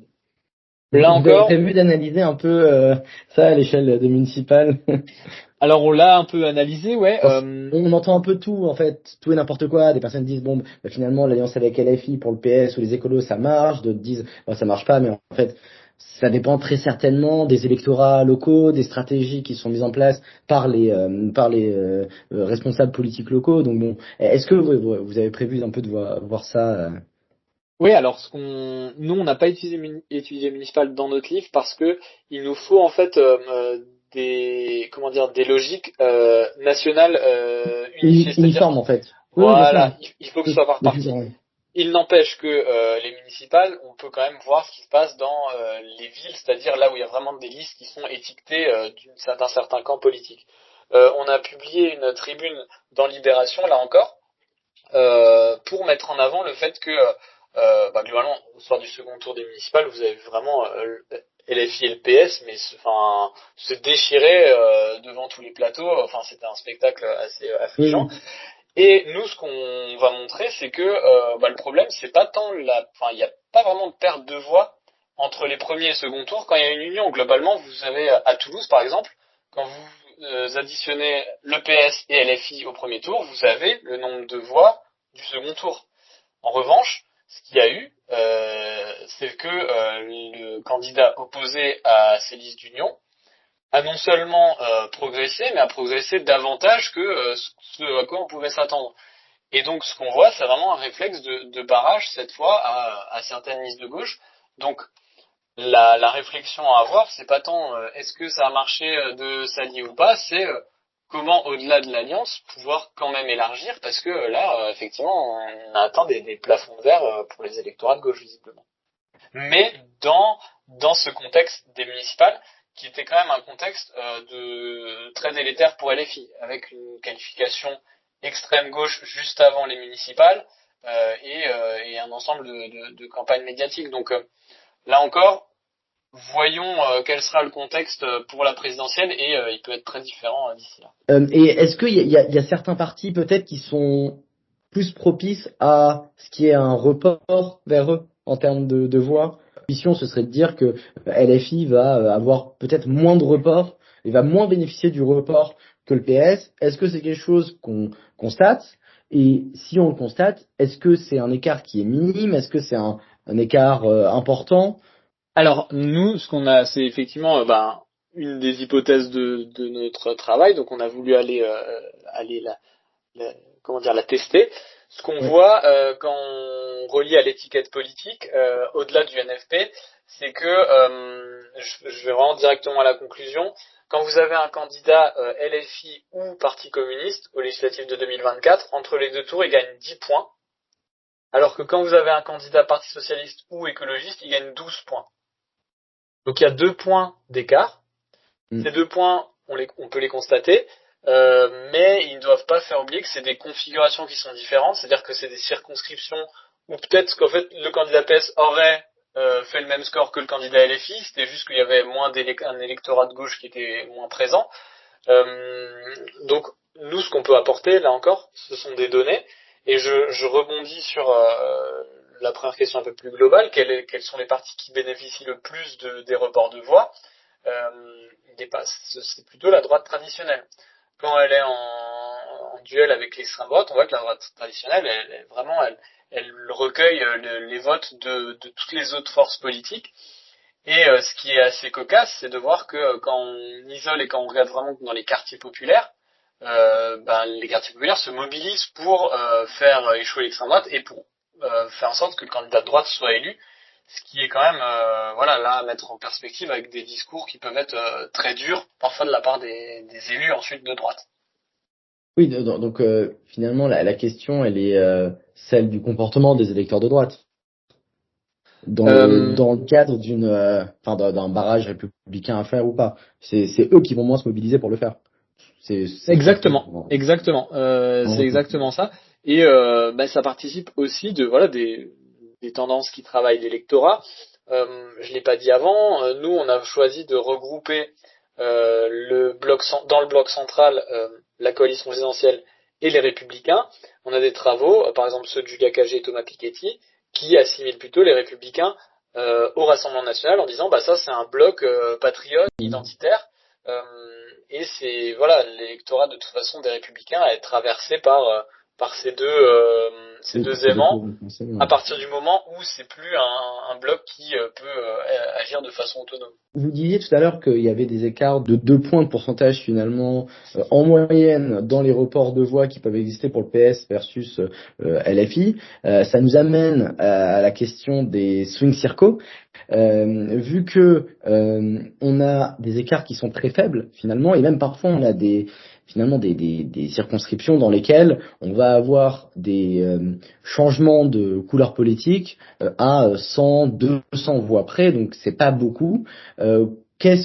S7: Là
S6: vous
S7: encore,
S6: avez prévu d'analyser un peu ça à l'échelle de municipale?
S7: Alors on l'a un peu analysé, ouais.
S6: On entend un peu tout en fait, tout et n'importe quoi. Des personnes disent finalement l'alliance avec LFI pour le PS ou les écolos ça marche, d'autres disent ça marche pas, mais en fait ça dépend très certainement des électorats locaux, des stratégies qui sont mises en place par les responsables politiques locaux. Donc est-ce que vous avez prévu un peu de voir ça?
S7: Oui, alors nous on n'a pas étudié municipal dans notre livre parce que il nous faut en fait des logiques nationales unifiées,
S6: uniformes en fait.
S7: Voilà, il faut que ce soit par partie.
S6: Oui.
S7: Il n'empêche que les municipales, on peut quand même voir ce qui se passe dans les villes, c'est-à-dire là où il y a vraiment des listes qui sont étiquetées d'un certain camp politique. On a publié une tribune dans Libération, là encore, pour mettre en avant le fait que globalement, au soir du second tour des municipales, vous avez vu vraiment LFI et le PS, mais se déchirer devant tous les plateaux. Enfin, c'était un spectacle assez affligeant. Oui. Et nous, ce qu'on va montrer, c'est que le problème, c'est pas tant il n'y a pas vraiment de perte de voix entre les premiers et second tours. Quand il y a une union, globalement, vous avez à Toulouse, par exemple, quand vous additionnez le PS et LFI au premier tour, vous avez le nombre de voix du second tour. En revanche, ce qu'il y a eu, c'est que le candidat opposé à ces listes d'union a non seulement progressé, mais a progressé davantage que ce à quoi on pouvait s'attendre. Et donc, ce qu'on voit, c'est vraiment un réflexe de barrage, cette fois, à certaines listes de gauche. Donc, la réflexion à avoir, c'est pas tant est-ce que ça a marché de s'allier ou pas, c'est comment, au-delà de l'alliance, pouvoir quand même élargir, parce que là, effectivement, on a atteint des plafonds de verre pour les électorats de gauche, visiblement. Mais dans ce contexte des municipales, qui était quand même un contexte de très délétère pour LFI, avec une qualification extrême gauche juste avant les municipales et un ensemble de campagnes médiatiques. Donc là encore, voyons quel sera le contexte pour la présidentielle et il peut être très différent d'ici là.
S6: Et est-ce qu'il y a certains partis peut-être qui sont plus propices à ce qui est un report vers eux en termes de voix? La mission, ce serait de dire que LFI va avoir peut-être moins de reports et va moins bénéficier du report que le PS. Est-ce que c'est quelque chose qu'on constate? Et si on le constate, est-ce que c'est un écart qui est minime? Est-ce que c'est un écart important?
S7: Alors nous, ce qu'on a, c'est effectivement une des hypothèses de notre travail. Donc on a voulu aller la tester. Ce qu'on voit quand on relie à l'étiquette politique, au-delà du NFP, c'est que je vais vraiment directement à la conclusion. Quand vous avez un candidat LFI ou Parti communiste aux législatives de 2024, entre les deux tours, il gagne 10 points. Alors que quand vous avez un candidat Parti socialiste ou écologiste, il gagne 12 points. Donc il y a 2 points d'écart. Ces 2 points, on peut les constater. Mais ils ne doivent pas faire oublier que c'est des configurations qui sont différentes, c'est-à-dire que c'est des circonscriptions où peut-être qu'en fait le candidat PS aurait fait le même score que le candidat LFI, c'était juste qu'il y avait moins un électorat de gauche qui était moins présent. Donc nous, ce qu'on peut apporter là encore, ce sont des données, et je rebondis sur la première question un peu plus globale, quels sont les partis qui bénéficient le plus des reports de voix. C'est plutôt la droite traditionnelle. Quand elle est en duel avec l'extrême droite, on voit que la droite traditionnelle, elle recueille les votes de toutes les autres forces politiques. Et ce qui est assez cocasse, c'est de voir que quand on isole et quand on regarde vraiment dans les quartiers populaires, les quartiers populaires se mobilisent pour faire échouer l'extrême droite et pour faire en sorte que le candidat de droite soit élu. Ce qui est quand même là à mettre en perspective avec des discours qui peuvent être très durs parfois de la part des élus ensuite de droite.
S6: Oui, donc finalement la question elle est celle du comportement des électeurs de droite dans le cadre d'un barrage républicain à faire ou pas. C'est eux qui vont moins se mobiliser pour le faire. C'est
S7: exactement. C'est exactement ça. Et ça participe aussi des tendances qui travaillent l'électorat. Je l'ai pas dit avant, nous on a choisi de regrouper dans le bloc central la coalition présidentielle et les Républicains. On a des travaux, par exemple ceux de Julia Cagé et Thomas Piketty, qui assimilent plutôt les Républicains au Rassemblement national en disant ça c'est un bloc patriote, identitaire, et c'est l'électorat de toute façon des Républicains est traversé par ces deux aimants, à partir du moment où c'est plus un bloc qui peut agir de façon autonome.
S6: Vous disiez tout à l'heure qu'il y avait des écarts de 2 points de pourcentage finalement en moyenne dans les reports de voix qui peuvent exister pour le PS versus LFI. Ça nous amène à la question des swing circos. Vu que on a des écarts qui sont très faibles finalement, et même parfois on a des circonscriptions dans lesquelles on va avoir des changements de couleur politique à 100, 200 voix près, donc c'est pas beaucoup. Quels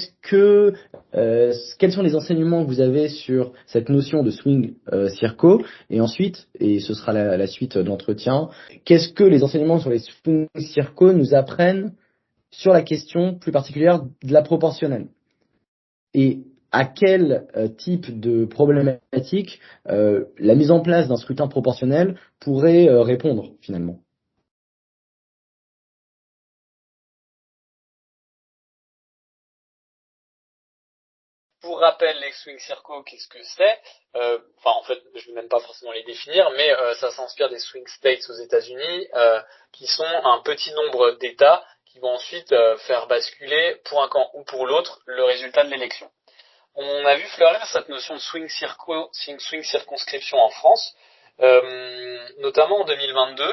S6: sont les enseignements que vous avez sur cette notion de swing circo? Et ensuite, et ce sera la suite de l'entretien, qu'est-ce que les enseignements sur les swing circo nous apprennent sur la question plus particulière de la proportionnelle? Et à quel type de problématique la mise en place d'un scrutin proportionnel pourrait répondre finalement?
S7: Pour rappel, les swing circos, qu'est-ce que c'est? En fait, je vais même pas forcément les définir, mais ça s'inspire des swing states aux États-Unis, qui sont un petit nombre d'États qui vont ensuite faire basculer pour un camp ou pour l'autre le résultat de l'élection. On a vu fleurir cette notion de swing circonscription en France, notamment en 2022,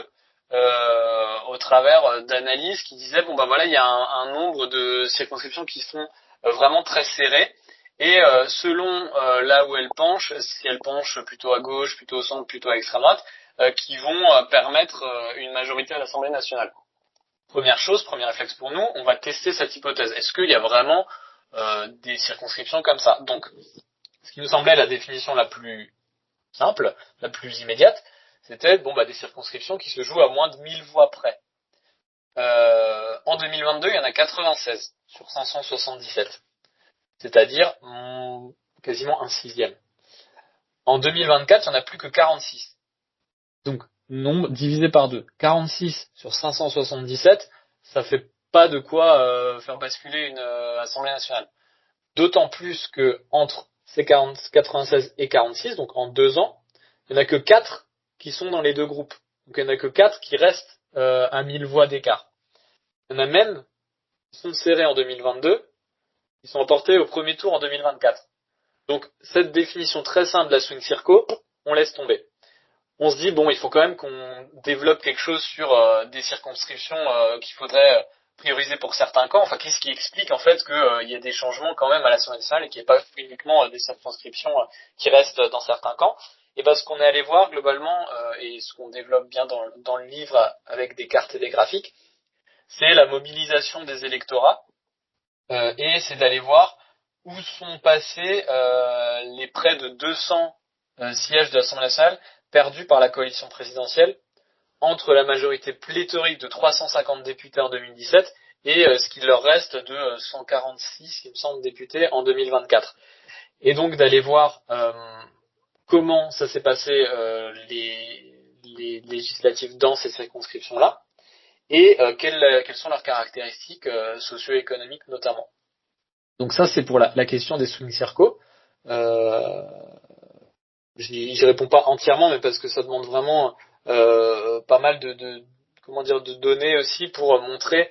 S7: au travers d'analyses qui disaient il y a un nombre de circonscriptions qui sont vraiment très serrées, Et selon là où elle penche, si elle penche plutôt à gauche, plutôt au centre, plutôt à l'extrême droite, qui vont permettre une majorité à l'Assemblée nationale. Première chose, premier réflexe pour nous, on va tester cette hypothèse. Est-ce qu'il y a vraiment des circonscriptions comme ça? Donc, ce qui nous semblait la définition la plus simple, la plus immédiate, c'était des circonscriptions qui se jouent à moins de 1000 voix près. En 2022, il y en a 96 sur 577, c'est-à-dire quasiment un sixième. En 2024, il n'y en a plus que 46. Donc, nombre divisé par 2. 46 sur 577, ça fait pas de quoi faire basculer une Assemblée nationale. D'autant plus que entre ces 96 et 46, donc en 2 ans, il n'y en a que 4 qui sont dans les deux groupes. Donc il n'y en a que 4 qui restent à 1000 voix d'écart. Il y en a même qui sont serrés en 2022, qui sont emportés au premier tour en 2024. Donc cette définition très simple de la swing circo, on laisse tomber. On se dit il faut quand même qu'on développe quelque chose sur des circonscriptions qu'il faudrait prioriser pour certains camps. Enfin, qu'est-ce qui explique en fait qu'il y ait des changements quand même à l'Assemblée nationale et qu'il n'y ait pas uniquement des circonscriptions qui restent dans certains camps? Et ce qu'on est allé voir globalement et ce qu'on développe bien dans le livre avec des cartes et des graphiques, c'est la mobilisation des électorats et c'est d'aller voir où sont passés les près de 200 sièges de l'Assemblée nationale perdus par la coalition présidentielle entre la majorité pléthorique de 350 députés en 2017 et ce qu'il leur reste de 146, il me semble, députés en 2024. Et donc d'aller voir comment ça s'est passé les législatives dans ces circonscriptions-là et quelles sont leurs caractéristiques socio-économiques notamment. Donc ça, c'est pour la question des swing circos. J'y réponds pas entièrement, mais parce que ça demande vraiment pas mal de données aussi pour montrer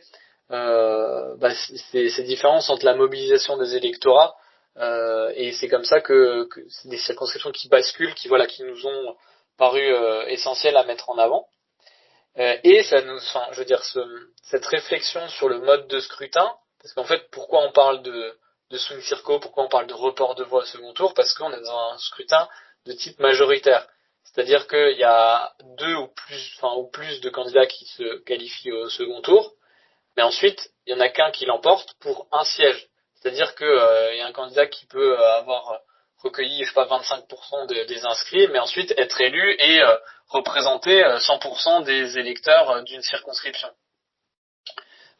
S7: ces différences entre la mobilisation des électorats et c'est comme ça que c'est des circonscriptions qui basculent, qui nous ont paru essentielles à mettre en avant. Et ça cette réflexion sur le mode de scrutin, parce qu'en fait, pourquoi on parle de swing circo, pourquoi on parle de report de voix au second tour? Parce qu'on est dans un scrutin de type majoritaire. C'est-à-dire qu'il y a 2 ou plus de candidats qui se qualifient au second tour, mais ensuite, il y en a qu'un qui l'emporte pour un siège. C'est-à-dire que y a un candidat qui peut avoir recueilli, 25% des inscrits, mais ensuite être élu et représenter 100% des électeurs d'une circonscription.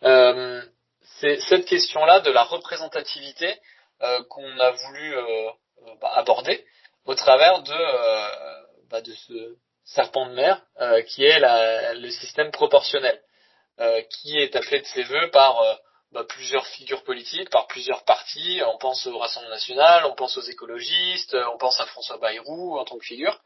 S7: C'est cette question-là de la représentativité qu'on a voulu aborder au travers de ce serpent de mer qui est le système proportionnel, qui est appelé de ses voeux par plusieurs figures politiques, par plusieurs partis. On pense au Rassemblement national, on pense aux écologistes, on pense à François Bayrou en tant que figure.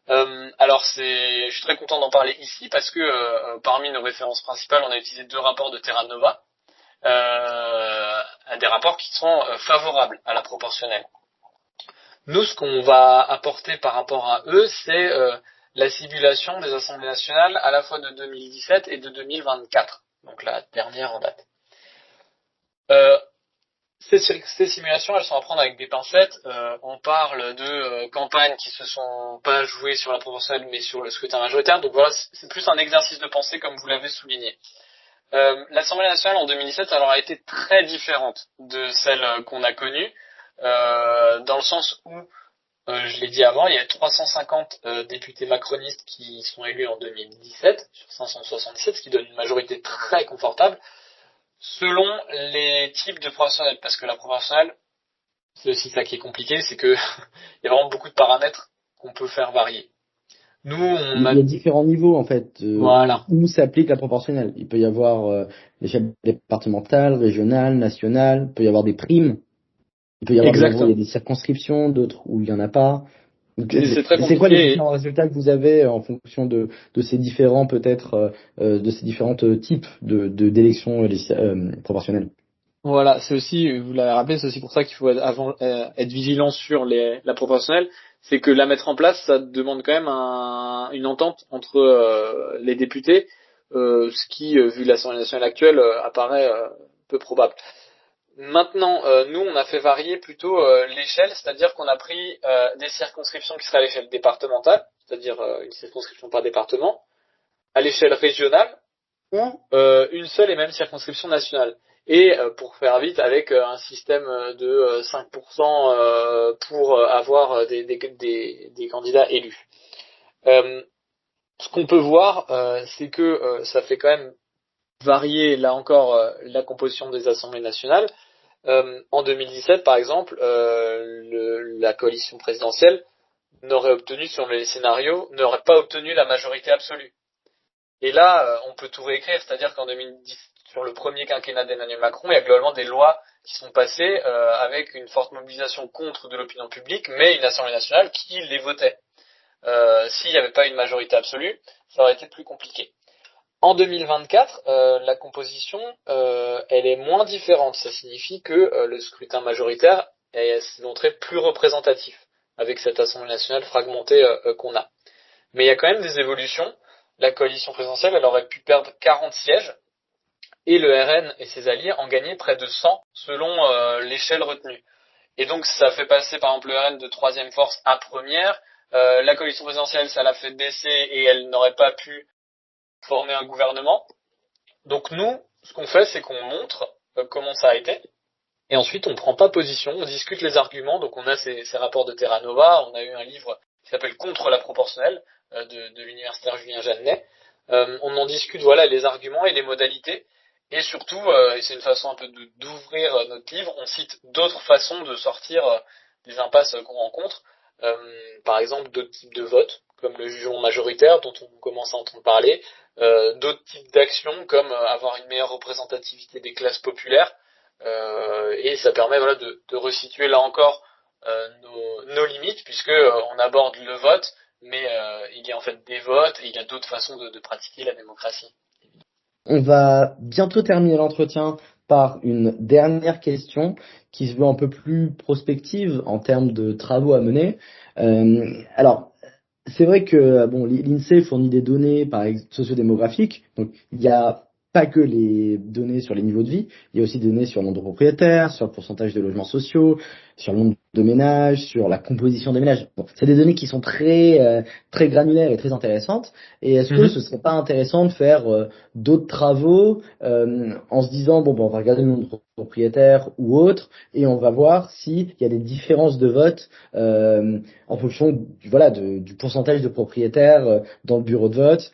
S7: Alors je suis très content d'en parler ici parce que parmi nos références principales, on a utilisé 2 rapports de Terra Nova, des rapports qui sont favorables à la proportionnelle. Nous, ce qu'on va apporter par rapport à eux, c'est la simulation des assemblées nationales à la fois de 2017 et de 2024, donc la dernière en date. Ces simulations, elles sont à prendre avec des pincettes. On parle de campagnes qui se sont pas jouées sur la proportionnelle, mais sur le scrutin majoritaire. Donc voilà, c'est plus un exercice de pensée, comme vous l'avez souligné. L'Assemblée nationale en 2017, alors, a été très différente de celle qu'on a connue, dans le sens où, je l'ai dit avant, il y a 350 députés macronistes qui sont élus en 2017 sur 577, ce qui donne une majorité très confortable, selon les types de proportionnels, parce que la proportionnelle, c'est aussi ça qui est compliqué, c'est que il y a vraiment beaucoup de paramètres qu'on peut faire varier.
S6: Il y a différents niveaux en fait où s'applique la proportionnelle. Il peut y avoir l'échelle départementale, régionale, nationale, il peut y avoir des primes, il peut y avoir il y a des circonscriptions, d'autres où il n'y en a pas. C'est quoi les différents résultats que vous avez en fonction de ces différents peut-être de ces différentes types d'élections proportionnelles?
S7: Voilà, c'est aussi, vous l'avez rappelé, c'est aussi pour ça qu'il faut être vigilant sur la proportionnelle. C'est que la mettre en place, ça demande quand même une entente entre les députés, ce qui, vu l'Assemblée nationale actuelle, apparaît peu probable. Maintenant, nous, on a fait varier plutôt l'échelle, c'est-à-dire qu'on a pris des circonscriptions qui seraient à l'échelle départementale, c'est-à-dire une circonscription par département, à l'échelle régionale, ou une seule et même circonscription nationale. Et pour faire vite, avec un système de 5% pour avoir des candidats élus. Ce qu'on peut voir, c'est que ça fait quand même varier, là encore, la composition des assemblées nationales. En 2017, par exemple, la coalition présidentielle n'aurait obtenu, sur les scénarios, n'aurait pas obtenu la majorité absolue. Et là, on peut tout réécrire, c'est-à-dire qu'en 2010, sur le premier quinquennat d'Emmanuel Macron, il y a globalement des lois qui sont passées avec une forte mobilisation contre de l'opinion publique, mais une Assemblée nationale qui les votait. S'il n'y avait pas une majorité absolue, ça aurait été plus compliqué. En 2024, la composition, elle est moins différente. Ça signifie que le scrutin majoritaire s'est montré plus représentatif avec cette Assemblée nationale fragmentée qu'on a. Mais il y a quand même des évolutions. La coalition présidentielle, elle aurait pu perdre 40 sièges et le RN et ses alliés en gagner près de 100 selon l'échelle retenue. Et donc ça fait passer par exemple le RN de troisième force à première. La coalition présidentielle, ça l'a fait baisser et elle n'aurait pas pu former un gouvernement. Donc nous, ce qu'on fait, c'est qu'on montre comment ça a été. Et ensuite, on prend pas position, on discute les arguments. Donc on a ces rapports de Terra Nova, on a eu un livre qui s'appelle Contre la proportionnelle de l'universitaire Julien Jeannet. On en discute, voilà, les arguments et les modalités. Et surtout, et c'est une façon un peu d'ouvrir notre livre, on cite d'autres façons de sortir des impasses qu'on rencontre. Par exemple, d'autres types de votes, comme le jugement majoritaire dont on commence à entendre parler, d'autres types d'actions comme avoir une meilleure représentativité des classes populaires, et ça permet voilà de resituer là encore nos limites, puisque on aborde le vote, mais il y a en fait des votes et il y a d'autres façons de pratiquer la démocratie.
S6: On va bientôt terminer l'entretien par une dernière question qui se veut un peu plus prospective en termes de travaux à mener. Alors, c'est vrai que bon, l'INSEE fournit des données par exemple sociodémographiques, donc il y a pas que les données sur les niveaux de vie, il y a aussi des données sur le nombre de propriétaires, sur le pourcentage de logements sociaux, sur le nombre de ménages, sur la composition des ménages. Bon, c'est des données qui sont très très granulaires et très intéressantes. Et est-ce que ce serait pas intéressant de faire d'autres travaux en se disant bon, on va regarder le nombre de propriétaires ou autre et on va voir s'il y a des différences de vote en fonction du pourcentage de propriétaires dans le bureau de vote.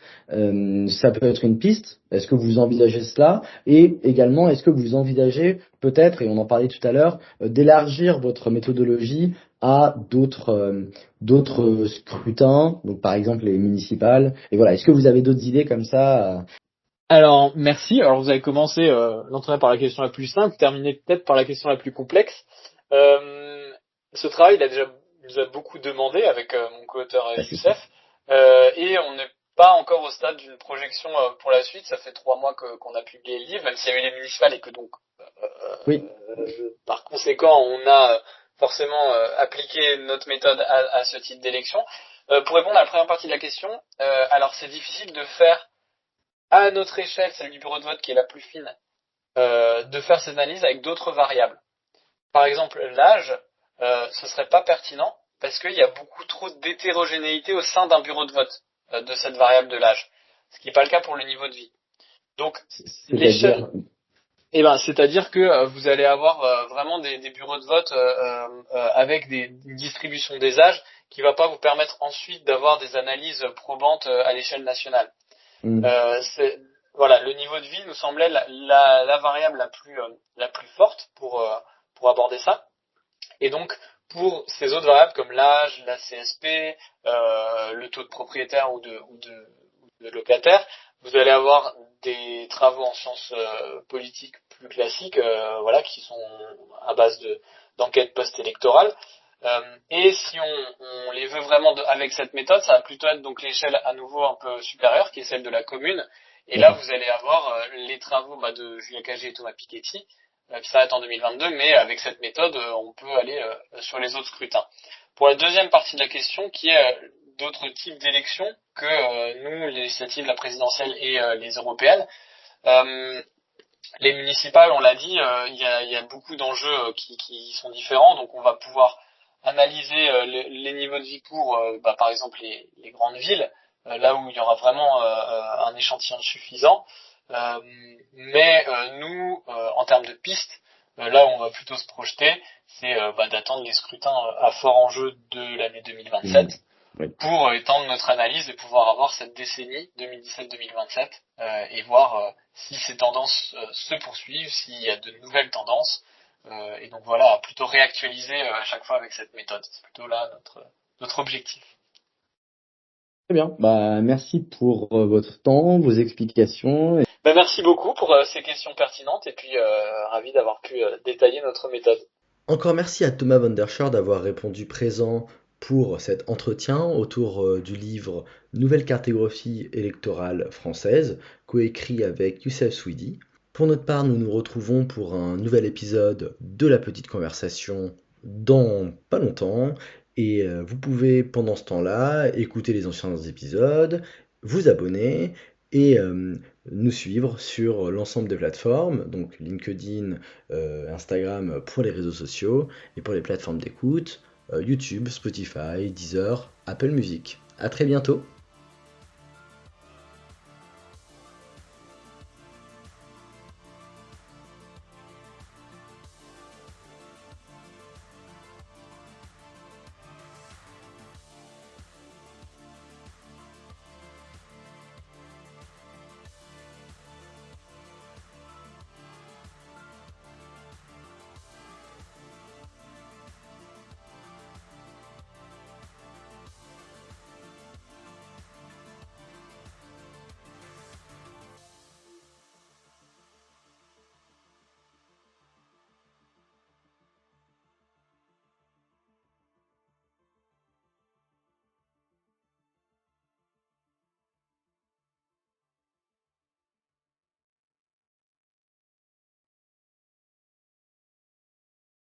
S6: Ça peut être une piste. Est-ce que vous envisagez cela? Et également, est-ce que vous envisagez peut-être, et on en parlait tout à l'heure, d'élargir votre méthodologie à d'autres scrutins, donc par exemple les municipales. Et voilà, est-ce que vous avez d'autres idées comme ça?
S7: Alors, merci. Alors, vous avez commencé l'entretien par la question la plus simple, terminé peut-être par la question la plus complexe. Ce travail, nous a beaucoup demandé avec mon co-auteur Youssef, et on n'est pas encore au stade d'une projection pour la suite. Ça fait 3 mois qu'on a publié le livre, même s'il y a eu les municipales et que donc, par conséquent, on a forcément appliqué notre méthode à ce type d'élection. Pour répondre à la première partie de la question, alors c'est difficile de faire à notre échelle, celle du bureau de vote qui est la plus fine, de faire ces analyses avec d'autres variables. Par exemple, l'âge, ce serait pas pertinent parce qu'il y a beaucoup trop d'hétérogénéité au sein d'un bureau de vote de cette variable de l'âge, ce qui n'est pas le cas pour le niveau de vie. Donc, l'échelle, c'est-à-dire que vous allez avoir vraiment des bureaux de vote avec une distribution des âges qui va pas vous permettre ensuite d'avoir des analyses probantes à l'échelle nationale. Voilà, le niveau de vie nous semblait la variable la plus forte pour aborder ça. Et donc, pour ces autres variables comme l'âge, la CSP, le taux de propriétaire ou de locataire, vous allez avoir des travaux en sciences politiques plus classiques, qui sont à base d'enquêtes post-électorales. Et si on les veut vraiment avec cette méthode, ça va plutôt être donc l'échelle à nouveau un peu supérieure, qui est celle de la commune. Et là, vous allez avoir les travaux de Julien Cagé et Thomas Piketty, qui s'arrêtent en 2022, mais avec cette méthode, on peut aller sur les autres scrutins. Pour la deuxième partie de la question, qui est d'autres types d'élections que nous, les législatives, la présidentielle et les européennes, Les municipales, on l'a dit, il y a beaucoup d'enjeux qui sont différents, donc on va pouvoir analyser les niveaux de vie pour, par exemple, les grandes villes, là où il y aura vraiment un échantillon suffisant. Mais nous, en termes de pistes, là où on va plutôt se projeter, c'est d'attendre les scrutins à fort enjeu de l'année 2027 pour étendre notre analyse et pouvoir avoir cette décennie 2017-2027 et voir si ces tendances se poursuivent, s'il y a de nouvelles tendances. Et donc voilà, plutôt réactualiser à chaque fois avec cette méthode. C'est plutôt là notre objectif.
S6: Très bien. Merci pour votre temps, vos explications.
S7: Merci beaucoup pour ces questions pertinentes et puis ravi d'avoir pu détailler notre méthode.
S6: Encore merci à Thomas van der Schoor d'avoir répondu présent pour cet entretien autour du livre Nouvelle cartographie électorale française, coécrit avec Youssef Souidi. Pour notre part, nous nous retrouvons pour un nouvel épisode de La Petite Conversation dans pas longtemps. Et vous pouvez pendant ce temps-là écouter les anciens épisodes, vous abonner et nous suivre sur l'ensemble des plateformes, donc LinkedIn, Instagram pour les réseaux sociaux et pour les plateformes d'écoute, YouTube, Spotify, Deezer, Apple Music. À très bientôt.